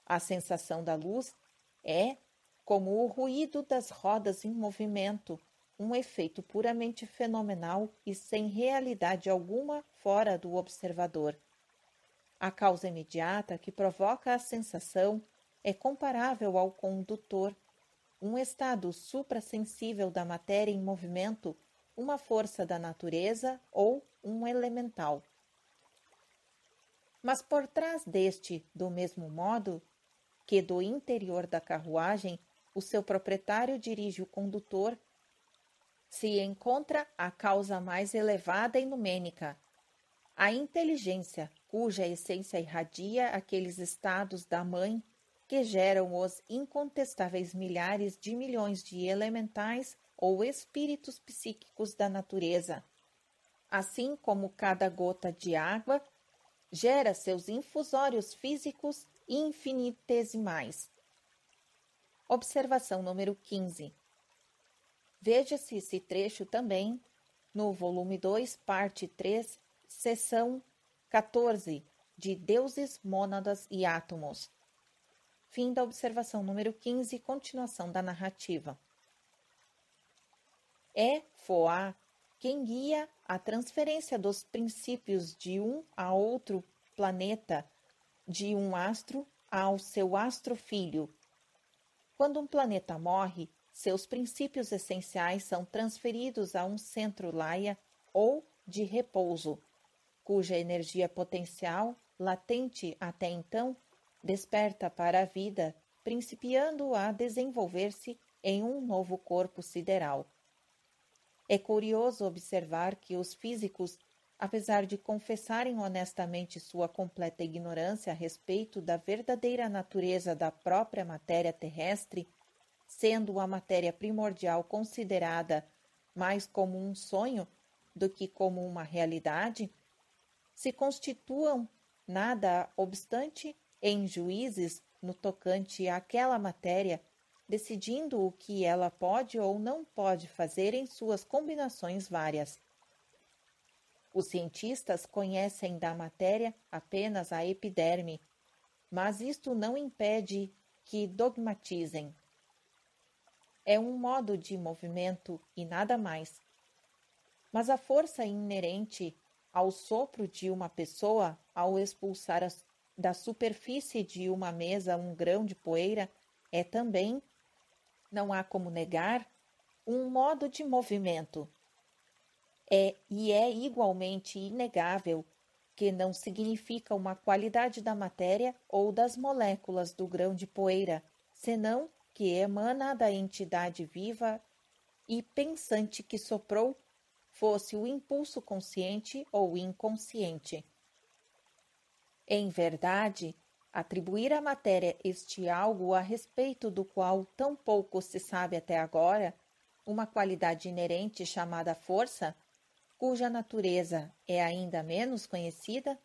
A sensação da luz é, como o ruído das rodas em movimento, um efeito puramente fenomenal e sem realidade alguma fora do observador. A causa imediata que provoca a sensação é comparável ao condutor, um estado suprassensível da matéria em movimento, uma força da natureza ou um elemental. Mas por trás deste, do mesmo modo que do interior da carruagem, o seu proprietário dirige o condutor, se encontra a causa mais elevada e numênica, a inteligência, cuja essência irradia aqueles estados da mãe que geram os incontestáveis milhares de milhões de elementais ou espíritos psíquicos da natureza, assim como cada gota de água gera seus infusórios físicos infinitesimais. Observação número 15. Veja-se esse trecho também no volume 2, parte 3, seção 14, de Deuses, Mônadas e Átomos. Fim da observação número 15, continuação da narrativa. É Foá quem guia a transferência dos princípios de um a outro planeta, de um astro ao seu astro-filho. Quando um planeta morre, seus princípios essenciais são transferidos a um centro Laia ou de repouso, cuja energia potencial, latente até então, desperta para a vida, principiando a desenvolver-se em um novo corpo sideral. É curioso observar que os físicos, apesar de confessarem honestamente sua completa ignorância a respeito da verdadeira natureza da própria matéria terrestre, sendo a matéria primordial considerada mais como um sonho do que como uma realidade, se constituam, nada obstante, em juízes no tocante àquela matéria, decidindo o que ela pode ou não pode fazer em suas combinações várias. Os cientistas conhecem da matéria apenas a epiderme, mas isto não impede que dogmatizem. É um modo de movimento e nada mais. Mas a força inerente ao sopro de uma pessoa ao expulsar da superfície de uma mesa um grão de poeira é também, não há como negar, um modo de movimento. É igualmente inegável que não significa uma qualidade da matéria ou das moléculas do grão de poeira, senão que emana da entidade viva e pensante que soprou, fosse o impulso consciente ou inconsciente. Em verdade, atribuir à matéria este algo a respeito do qual tão pouco se sabe até agora, uma qualidade inerente chamada força, cuja natureza é ainda menos conhecida,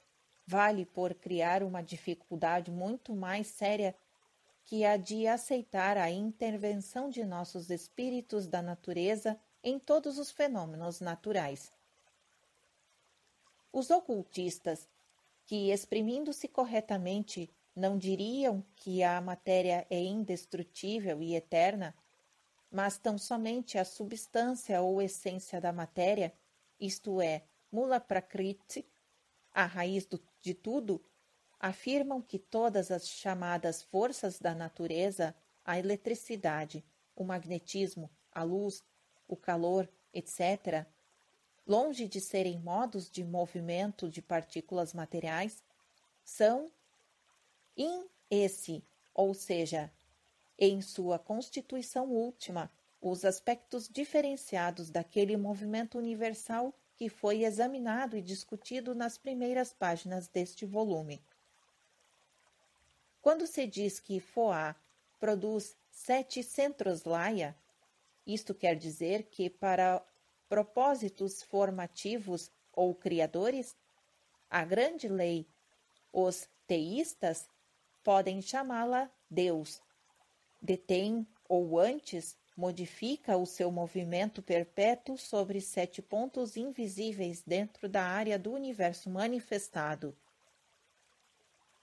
vale por criar uma dificuldade muito mais séria que a de aceitar a intervenção de nossos espíritos da natureza em todos os fenômenos naturais. Os ocultistas, que, exprimindo-se corretamente, não diriam que a matéria é indestrutível e eterna, mas tão somente a substância ou essência da matéria, isto é, Mula Prakriti, a raiz de tudo, afirmam que todas as chamadas forças da natureza, a eletricidade, o magnetismo, a luz, o calor, etc., longe de serem modos de movimento de partículas materiais, são in esse, ou seja, em sua constituição última, os aspectos diferenciados daquele movimento universal que foi examinado e discutido nas primeiras páginas deste volume. Quando se diz que Foá produz 7 centros Laia, isto quer dizer que, para propósitos formativos ou criadores, a grande lei, os teístas, podem chamá-la Deus. Detém, ou antes, modifica o seu movimento perpétuo sobre 7 pontos invisíveis dentro da área do universo manifestado.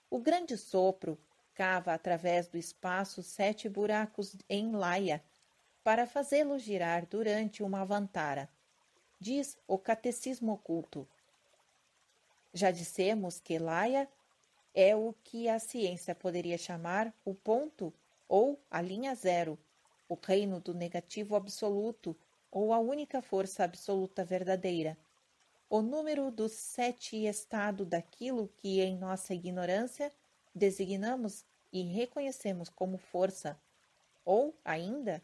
O grande sopro cava através do espaço 7 buracos em Laia para fazê-lo girar durante uma avantara, diz o Catecismo Oculto. Já dissemos que Laia é o que a ciência poderia chamar o ponto ou a linha zero, o reino do negativo absoluto ou a única força absoluta verdadeira, o número do 7 estado daquilo que em nossa ignorância designamos e reconhecemos como força, ou ainda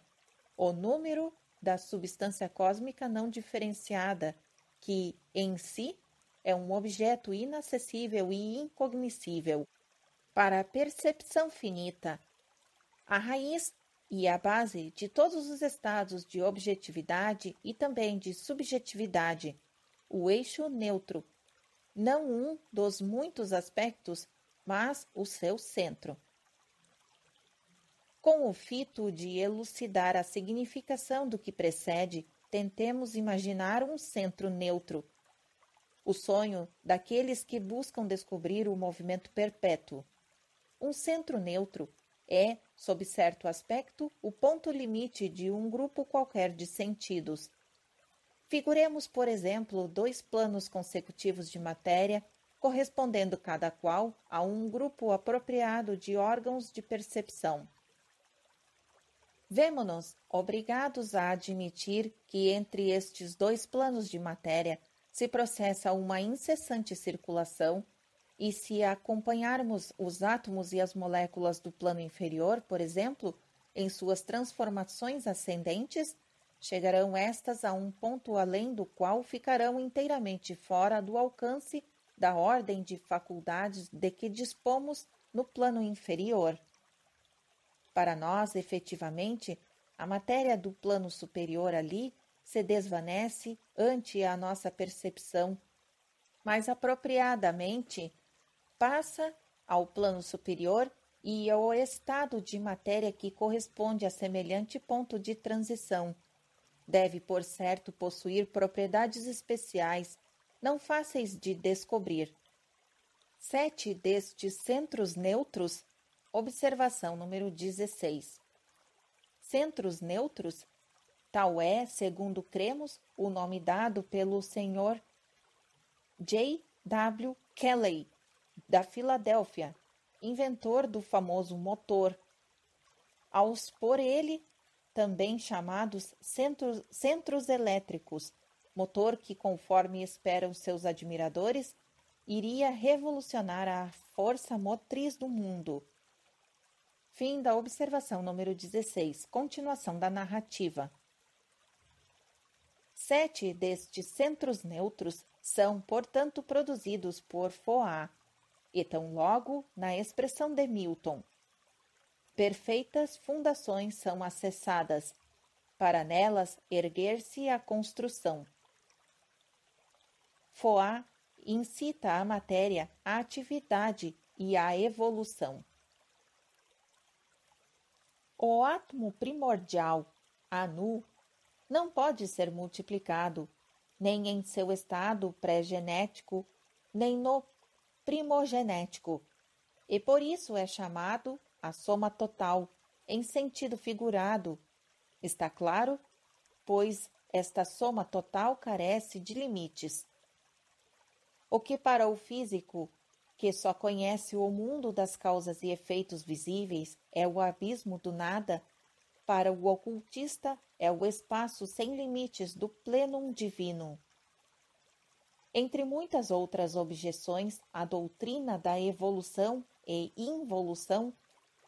o número da substância cósmica não diferenciada, que em si é um objeto inacessível e incognoscível. Para a percepção finita, a raiz e a base de todos os estados de objetividade e também de subjetividade, o eixo neutro, não um dos muitos aspectos, mas o seu centro. Com o fito de elucidar a significação do que precede, tentemos imaginar um centro neutro, o sonho daqueles que buscam descobrir o movimento perpétuo. Um centro neutro é, sob certo aspecto, o ponto limite de um grupo qualquer de sentidos. Figuremos, por exemplo, 2 planos consecutivos de matéria, correspondendo cada qual a um grupo apropriado de órgãos de percepção. Vemo-nos obrigados a admitir que entre estes 2 planos de matéria se processa uma incessante circulação e, se acompanharmos os átomos e as moléculas do plano inferior, por exemplo, em suas transformações ascendentes, chegarão estas a um ponto além do qual ficarão inteiramente fora do alcance da ordem de faculdades de que dispomos no plano inferior. Para nós, efetivamente, a matéria do plano superior ali se desvanece ante a nossa percepção, mas apropriadamente passa ao plano superior e ao estado de matéria que corresponde a semelhante ponto de transição. Deve, por certo, possuir propriedades especiais, não fáceis de descobrir. 7 destes centros neutros. Observação número 16. Centros neutros, tal é, segundo cremos, o nome dado pelo Sr. J. W. Kelley, da Filadélfia, inventor do famoso motor, aos por ele também chamados centros elétricos, motor que, conforme esperam seus admiradores, iria revolucionar a força motriz do mundo. Fim da observação número 16. Continuação da narrativa. 7 destes centros neutros são, portanto, produzidos por Foá, e tão logo na expressão de Milton. Perfeitas fundações são acessadas, para nelas erguer-se a construção. Foá incita a matéria à atividade e à evolução. O átomo primordial, Anu, não pode ser multiplicado, nem em seu estado pré-genético, nem no primogenético, e por isso é chamado a soma total, em sentido figurado. Está claro? Pois esta soma total carece de limites. O que para o físico, que só conhece o mundo das causas e efeitos visíveis, é o abismo do nada, para o ocultista é o espaço sem limites do plenum divino. Entre muitas outras objeções, a doutrina da evolução e involução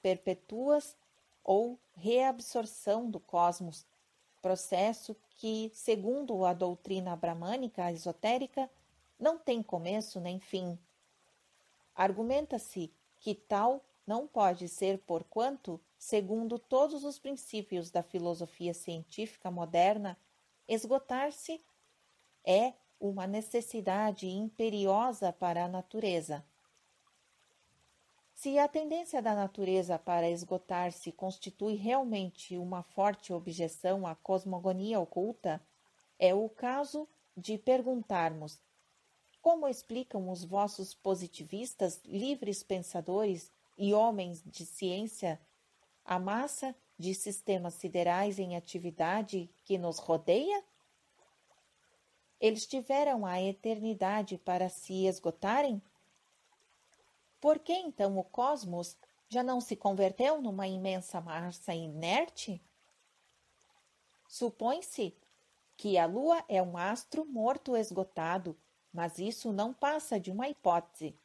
perpétuas ou reabsorção do cosmos, processo que, segundo a doutrina bramânica esotérica, não tem começo nem fim. Argumenta-se que tal não pode ser porquanto, segundo todos os princípios da filosofia científica moderna, esgotar-se é uma necessidade imperiosa para a natureza. Se a tendência da natureza para esgotar-se constitui realmente uma forte objeção à cosmogonia oculta, é o caso de perguntarmos: como explicam os vossos positivistas, livres pensadores e homens de ciência a massa de sistemas siderais em atividade que nos rodeia? Eles tiveram a eternidade para se esgotarem? Por que então o cosmos já não se converteu numa imensa massa inerte? Supõe-se que a Lua é um astro morto esgotado, mas isso não passa de uma hipótese.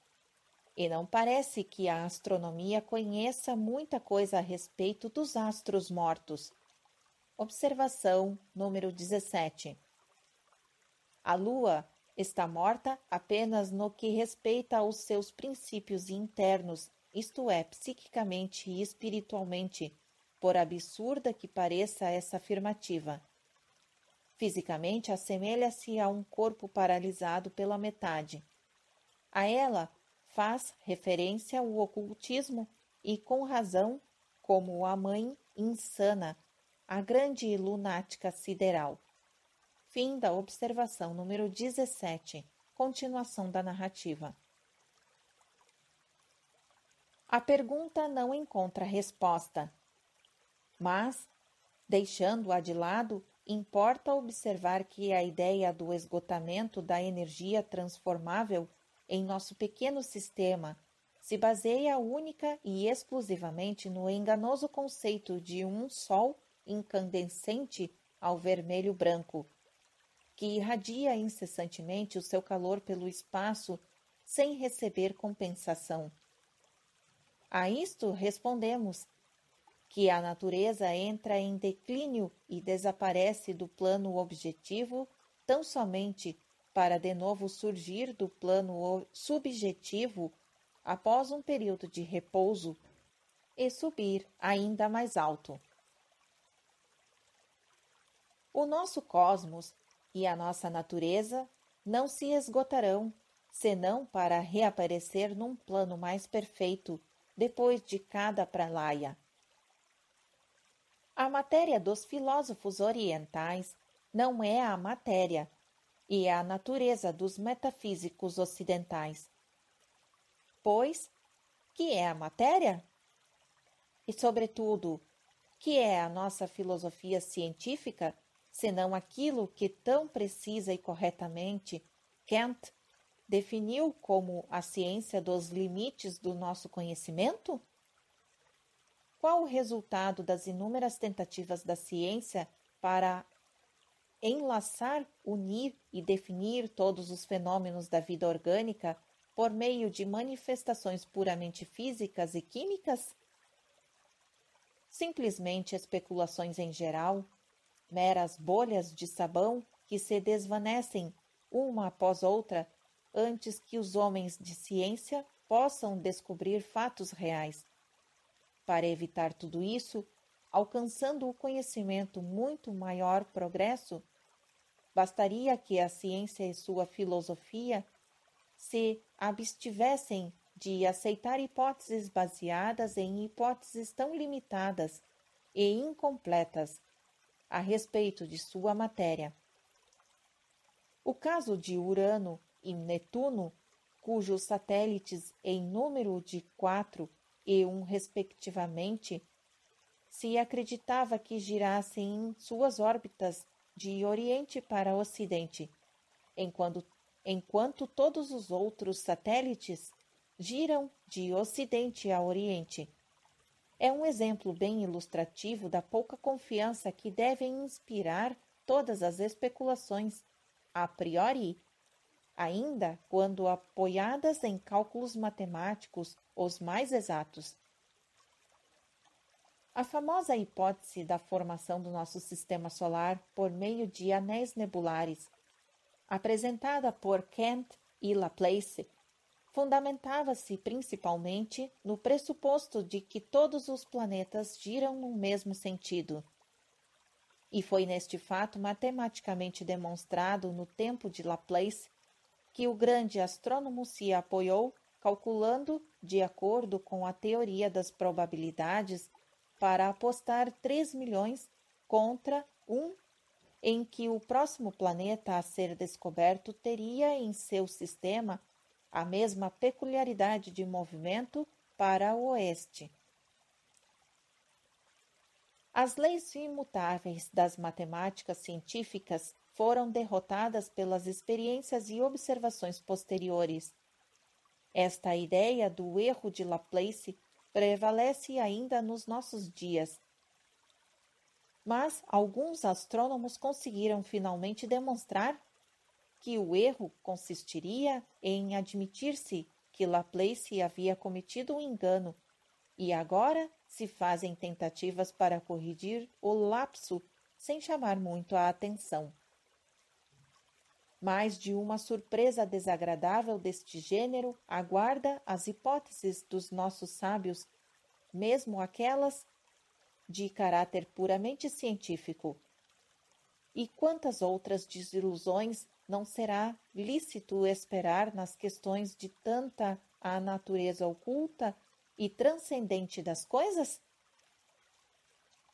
E não parece que a astronomia conheça muita coisa a respeito dos astros mortos. Observação número 17. A Lua está morta apenas no que respeita aos seus princípios internos, isto é, psiquicamente e espiritualmente, por absurda que pareça essa afirmativa. Fisicamente, assemelha-se a um corpo paralisado pela metade. A ela faz referência o ocultismo e, com razão, como a mãe insana, a grande lunática sideral. Fim da observação número 17. Continuação da narrativa. A pergunta não encontra resposta, mas, deixando-a de lado, importa observar que a ideia do esgotamento da energia transformável em nosso pequeno sistema se baseia única e exclusivamente no enganoso conceito de um sol incandescente ao vermelho-branco, que irradia incessantemente o seu calor pelo espaço sem receber compensação. A isto respondemos que a natureza entra em declínio e desaparece do plano objetivo tão somente para de novo surgir do plano subjetivo após um período de repouso e subir ainda mais alto. O nosso cosmos e a nossa natureza não se esgotarão, senão para reaparecer num plano mais perfeito, depois de cada pralaya. A matéria dos filósofos orientais não é a matéria, e é a natureza dos metafísicos ocidentais. Pois, que é a matéria? E, sobretudo, que é a nossa filosofia científica, senão aquilo que tão precisa e corretamente Kant definiu como a ciência dos limites do nosso conhecimento? Qual o resultado das inúmeras tentativas da ciência para enlaçar, unir e definir todos os fenômenos da vida orgânica por meio de manifestações puramente físicas e químicas? Simplesmente especulações em geral, meras bolhas de sabão que se desvanecem uma após outra antes que os homens de ciência possam descobrir fatos reais. Para evitar tudo isso, alcançando o conhecimento muito maior progresso, bastaria que a ciência e sua filosofia se abstivessem de aceitar hipóteses baseadas em hipóteses tão limitadas e incompletas a respeito de sua matéria. O caso de Urano e Netuno, cujos satélites em número de 4 e 1 respectivamente, se acreditava que girassem em suas órbitas de Oriente para Ocidente, enquanto todos os outros satélites giram de Ocidente a Oriente. É um exemplo bem ilustrativo da pouca confiança que devem inspirar todas as especulações, a priori, ainda quando apoiadas em cálculos matemáticos os mais exatos. A famosa hipótese da formação do nosso sistema solar por meio de anéis nebulares, apresentada por Kent e Laplace, fundamentava-se principalmente no pressuposto de que todos os planetas giram no mesmo sentido. E foi neste fato matematicamente demonstrado no tempo de Laplace que o grande astrônomo se apoiou calculando de acordo com a teoria das probabilidades para apostar 3 milhões contra 1 em que o próximo planeta a ser descoberto teria em seu sistema a mesma peculiaridade de movimento para o oeste. As leis imutáveis das matemáticas científicas foram derrotadas pelas experiências e observações posteriores. Esta ideia do erro de Laplace prevalece ainda nos nossos dias. Mas alguns astrônomos conseguiram finalmente demonstrar que o erro consistiria em admitir-se que Laplace havia cometido um engano e agora se fazem tentativas para corrigir o lapso sem chamar muito a atenção. Mais de uma surpresa desagradável deste gênero aguarda as hipóteses dos nossos sábios, mesmo aquelas de caráter puramente científico. E quantas outras desilusões não será lícito esperar nas questões de tanta a natureza oculta e transcendente das coisas?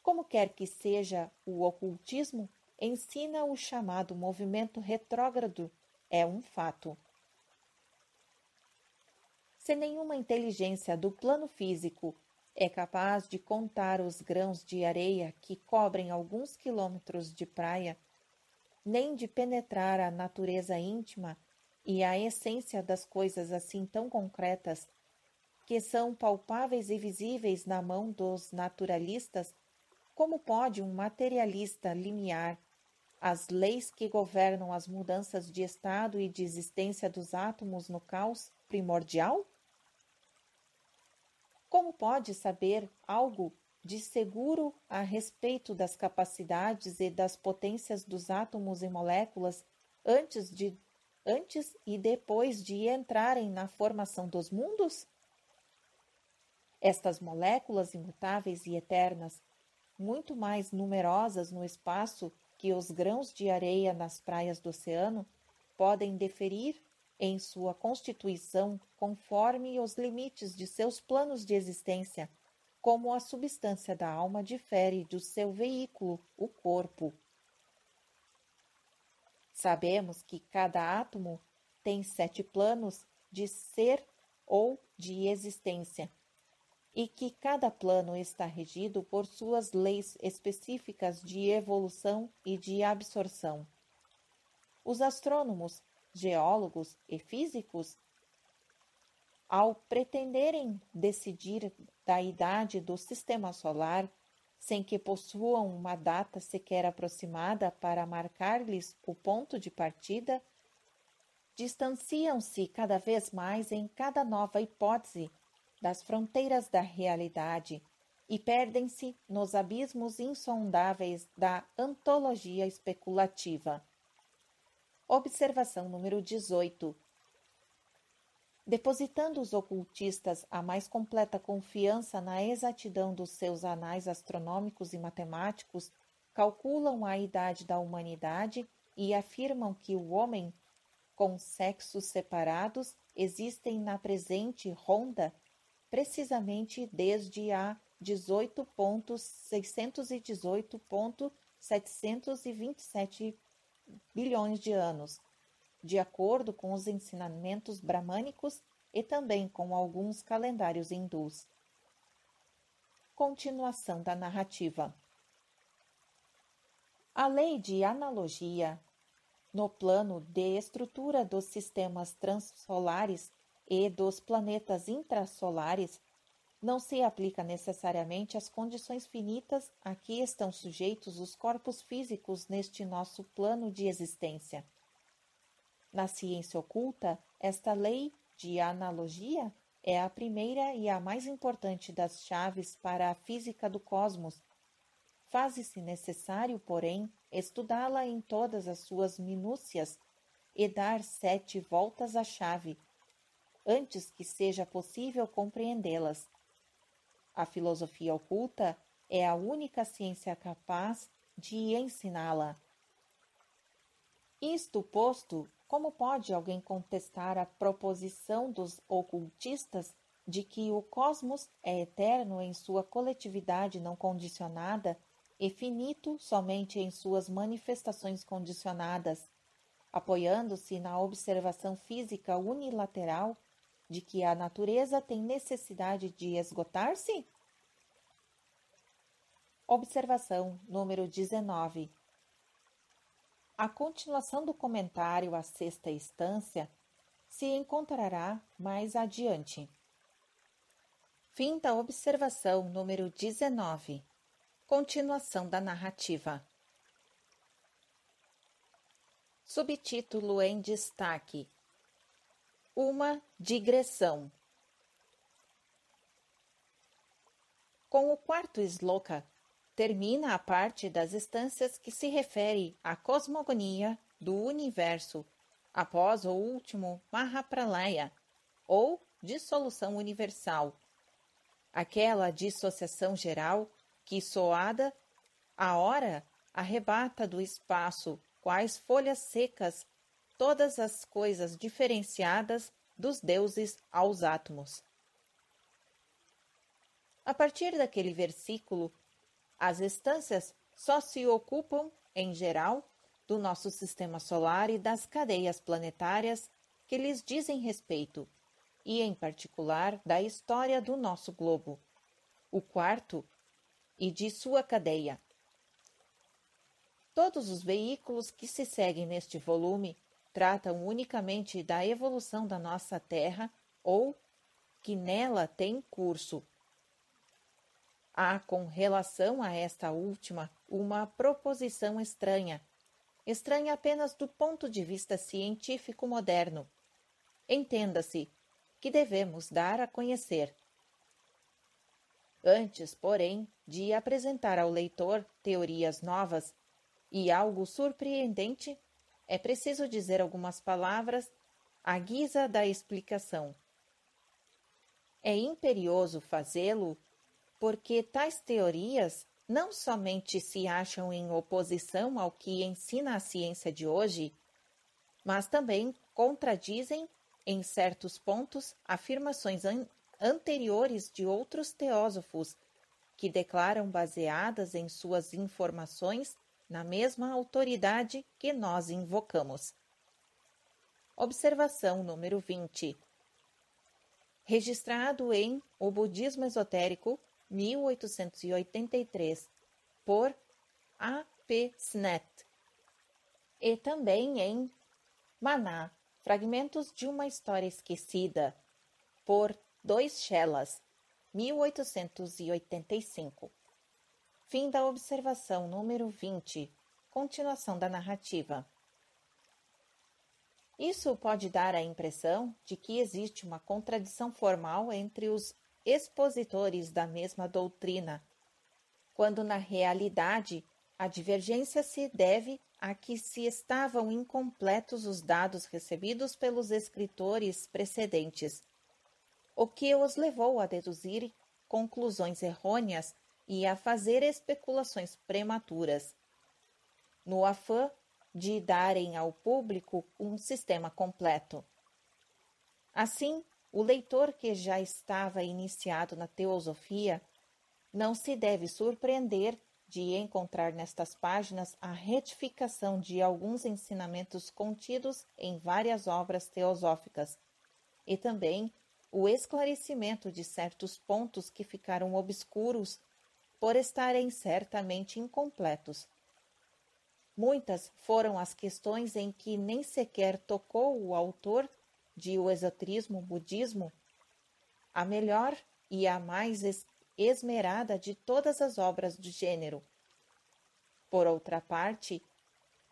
Como quer que seja, o ocultismo ensina o chamado movimento retrógrado, é um fato. Se nenhuma inteligência do plano físico é capaz de contar os grãos de areia que cobrem alguns quilômetros de praia, nem de penetrar a natureza íntima e a essência das coisas assim tão concretas, que são palpáveis e visíveis na mão dos naturalistas, como pode um materialista linear as leis que governam as mudanças de estado e de existência dos átomos no caos primordial? Como pode saber algo de seguro a respeito das capacidades e das potências dos átomos e moléculas antes e depois de entrarem na formação dos mundos? Estas moléculas imutáveis e eternas, muito mais numerosas no espaço que os grãos de areia nas praias do oceano, podem diferir em sua constituição conforme os limites de seus planos de existência, como a substância da alma difere do seu veículo, o corpo. Sabemos que cada átomo tem 7 planos de ser ou de existência, e que cada plano está regido por suas leis específicas de evolução e de absorção. Os astrônomos, geólogos e físicos, ao pretenderem decidir da idade do sistema solar, sem que possuam uma data sequer aproximada para marcar-lhes o ponto de partida, distanciam-se cada vez mais em cada nova hipótese das fronteiras da realidade e perdem-se nos abismos insondáveis da antologia especulativa. Observação número 18. Depositando os ocultistas a mais completa confiança na exatidão dos seus anais astronômicos e matemáticos, calculam a idade da humanidade e afirmam que o homem, com sexos separados, existem na presente ronda precisamente desde a 18.618.727 bilhões de anos, de acordo com os ensinamentos bramânicos e também com alguns calendários hindus. Continuação da narrativa. A lei de analogia, no plano de estrutura dos sistemas transsolares e dos planetas intrasolares, não se aplica necessariamente às condições finitas a que estão sujeitos os corpos físicos neste nosso plano de existência. Na ciência oculta, esta lei de analogia é a primeira e a mais importante das chaves para a física do cosmos. Faz-se necessário, porém, estudá-la em todas as suas minúcias e dar 7 voltas à chave, antes que seja possível compreendê-las. A filosofia oculta é a única ciência capaz de ensiná-la. Isto posto, como pode alguém contestar a proposição dos ocultistas de que o cosmos é eterno em sua coletividade não condicionada e finito somente em suas manifestações condicionadas, apoiando-se na observação física unilateral de que a natureza tem necessidade de esgotar-se? Observação número 19. A continuação do comentário à sexta instância se encontrará mais adiante. Fim da observação número 19. Continuação da narrativa. Subtítulo em destaque: Uma digressão. Com o quarto sloka, termina a parte das instâncias que se refere à cosmogonia do universo após o último Mahapralaya, ou dissolução universal, aquela dissociação geral que, soada a hora, arrebata do espaço, quais folhas secas, todas as coisas diferenciadas dos deuses aos átomos. A partir daquele versículo, as instâncias só se ocupam, em geral, do nosso sistema solar e das cadeias planetárias que lhes dizem respeito, e, em particular, da história do nosso globo, o quarto, e de sua cadeia. Todos os veículos que se seguem neste volume tratam unicamente da evolução da nossa Terra ou que nela tem curso. Há, com relação a esta última, uma proposição estranha apenas do ponto de vista científico moderno. Entenda-se, que devemos dar a conhecer. Antes, porém, de apresentar ao leitor teorias novas e algo surpreendente, é preciso dizer algumas palavras à guisa da explicação. É imperioso fazê-lo porque tais teorias não somente se acham em oposição ao que ensina a ciência de hoje, mas também contradizem, em certos pontos, afirmações anteriores de outros teósofos que declaram baseadas em suas informações na mesma autoridade que nós invocamos. Observação número 20. Registrado em O Budismo Esotérico, 1883, por A. P. Snett, e também em Maná, Fragmentos de uma História Esquecida, por 2 Chelas, 1885. Fim da observação número 20. Continuação da narrativa. Isso pode dar a impressão de que existe uma contradição formal entre os expositores da mesma doutrina, quando na realidade a divergência se deve a que se estavam incompletos os dados recebidos pelos escritores precedentes, o que os levou a deduzir conclusões errôneas e a fazer especulações prematuras, no afã de darem ao público um sistema completo. Assim, o leitor que já estava iniciado na teosofia não se deve surpreender de encontrar nestas páginas a retificação de alguns ensinamentos contidos em várias obras teosóficas e também o esclarecimento de certos pontos que ficaram obscuros por estarem certamente incompletos. Muitas foram as questões em que nem sequer tocou o autor de O Esoterismo Budismo, a melhor e a mais esmerada de todas as obras do gênero. Por outra parte,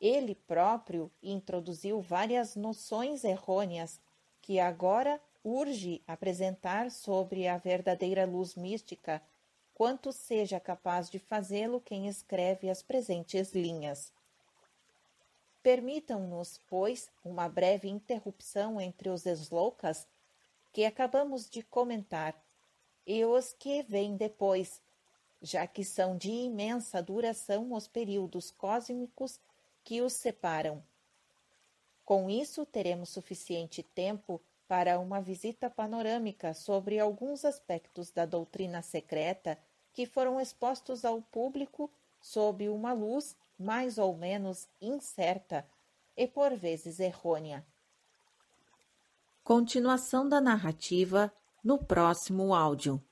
Ele próprio introduziu várias noções errôneas que agora urge apresentar sobre a verdadeira luz mística, quanto seja capaz de fazê-lo quem escreve as presentes linhas. Permitam-nos, pois, uma breve interrupção entre os slokas que acabamos de comentar e os que vêm depois, já que são de imensa duração os períodos cósmicos que os separam. Com isso, teremos suficiente tempo para uma visita panorâmica sobre alguns aspectos da doutrina secreta que foram expostos ao público sob uma luz mais ou menos incerta e por vezes errônea. Continuação da narrativa no próximo áudio.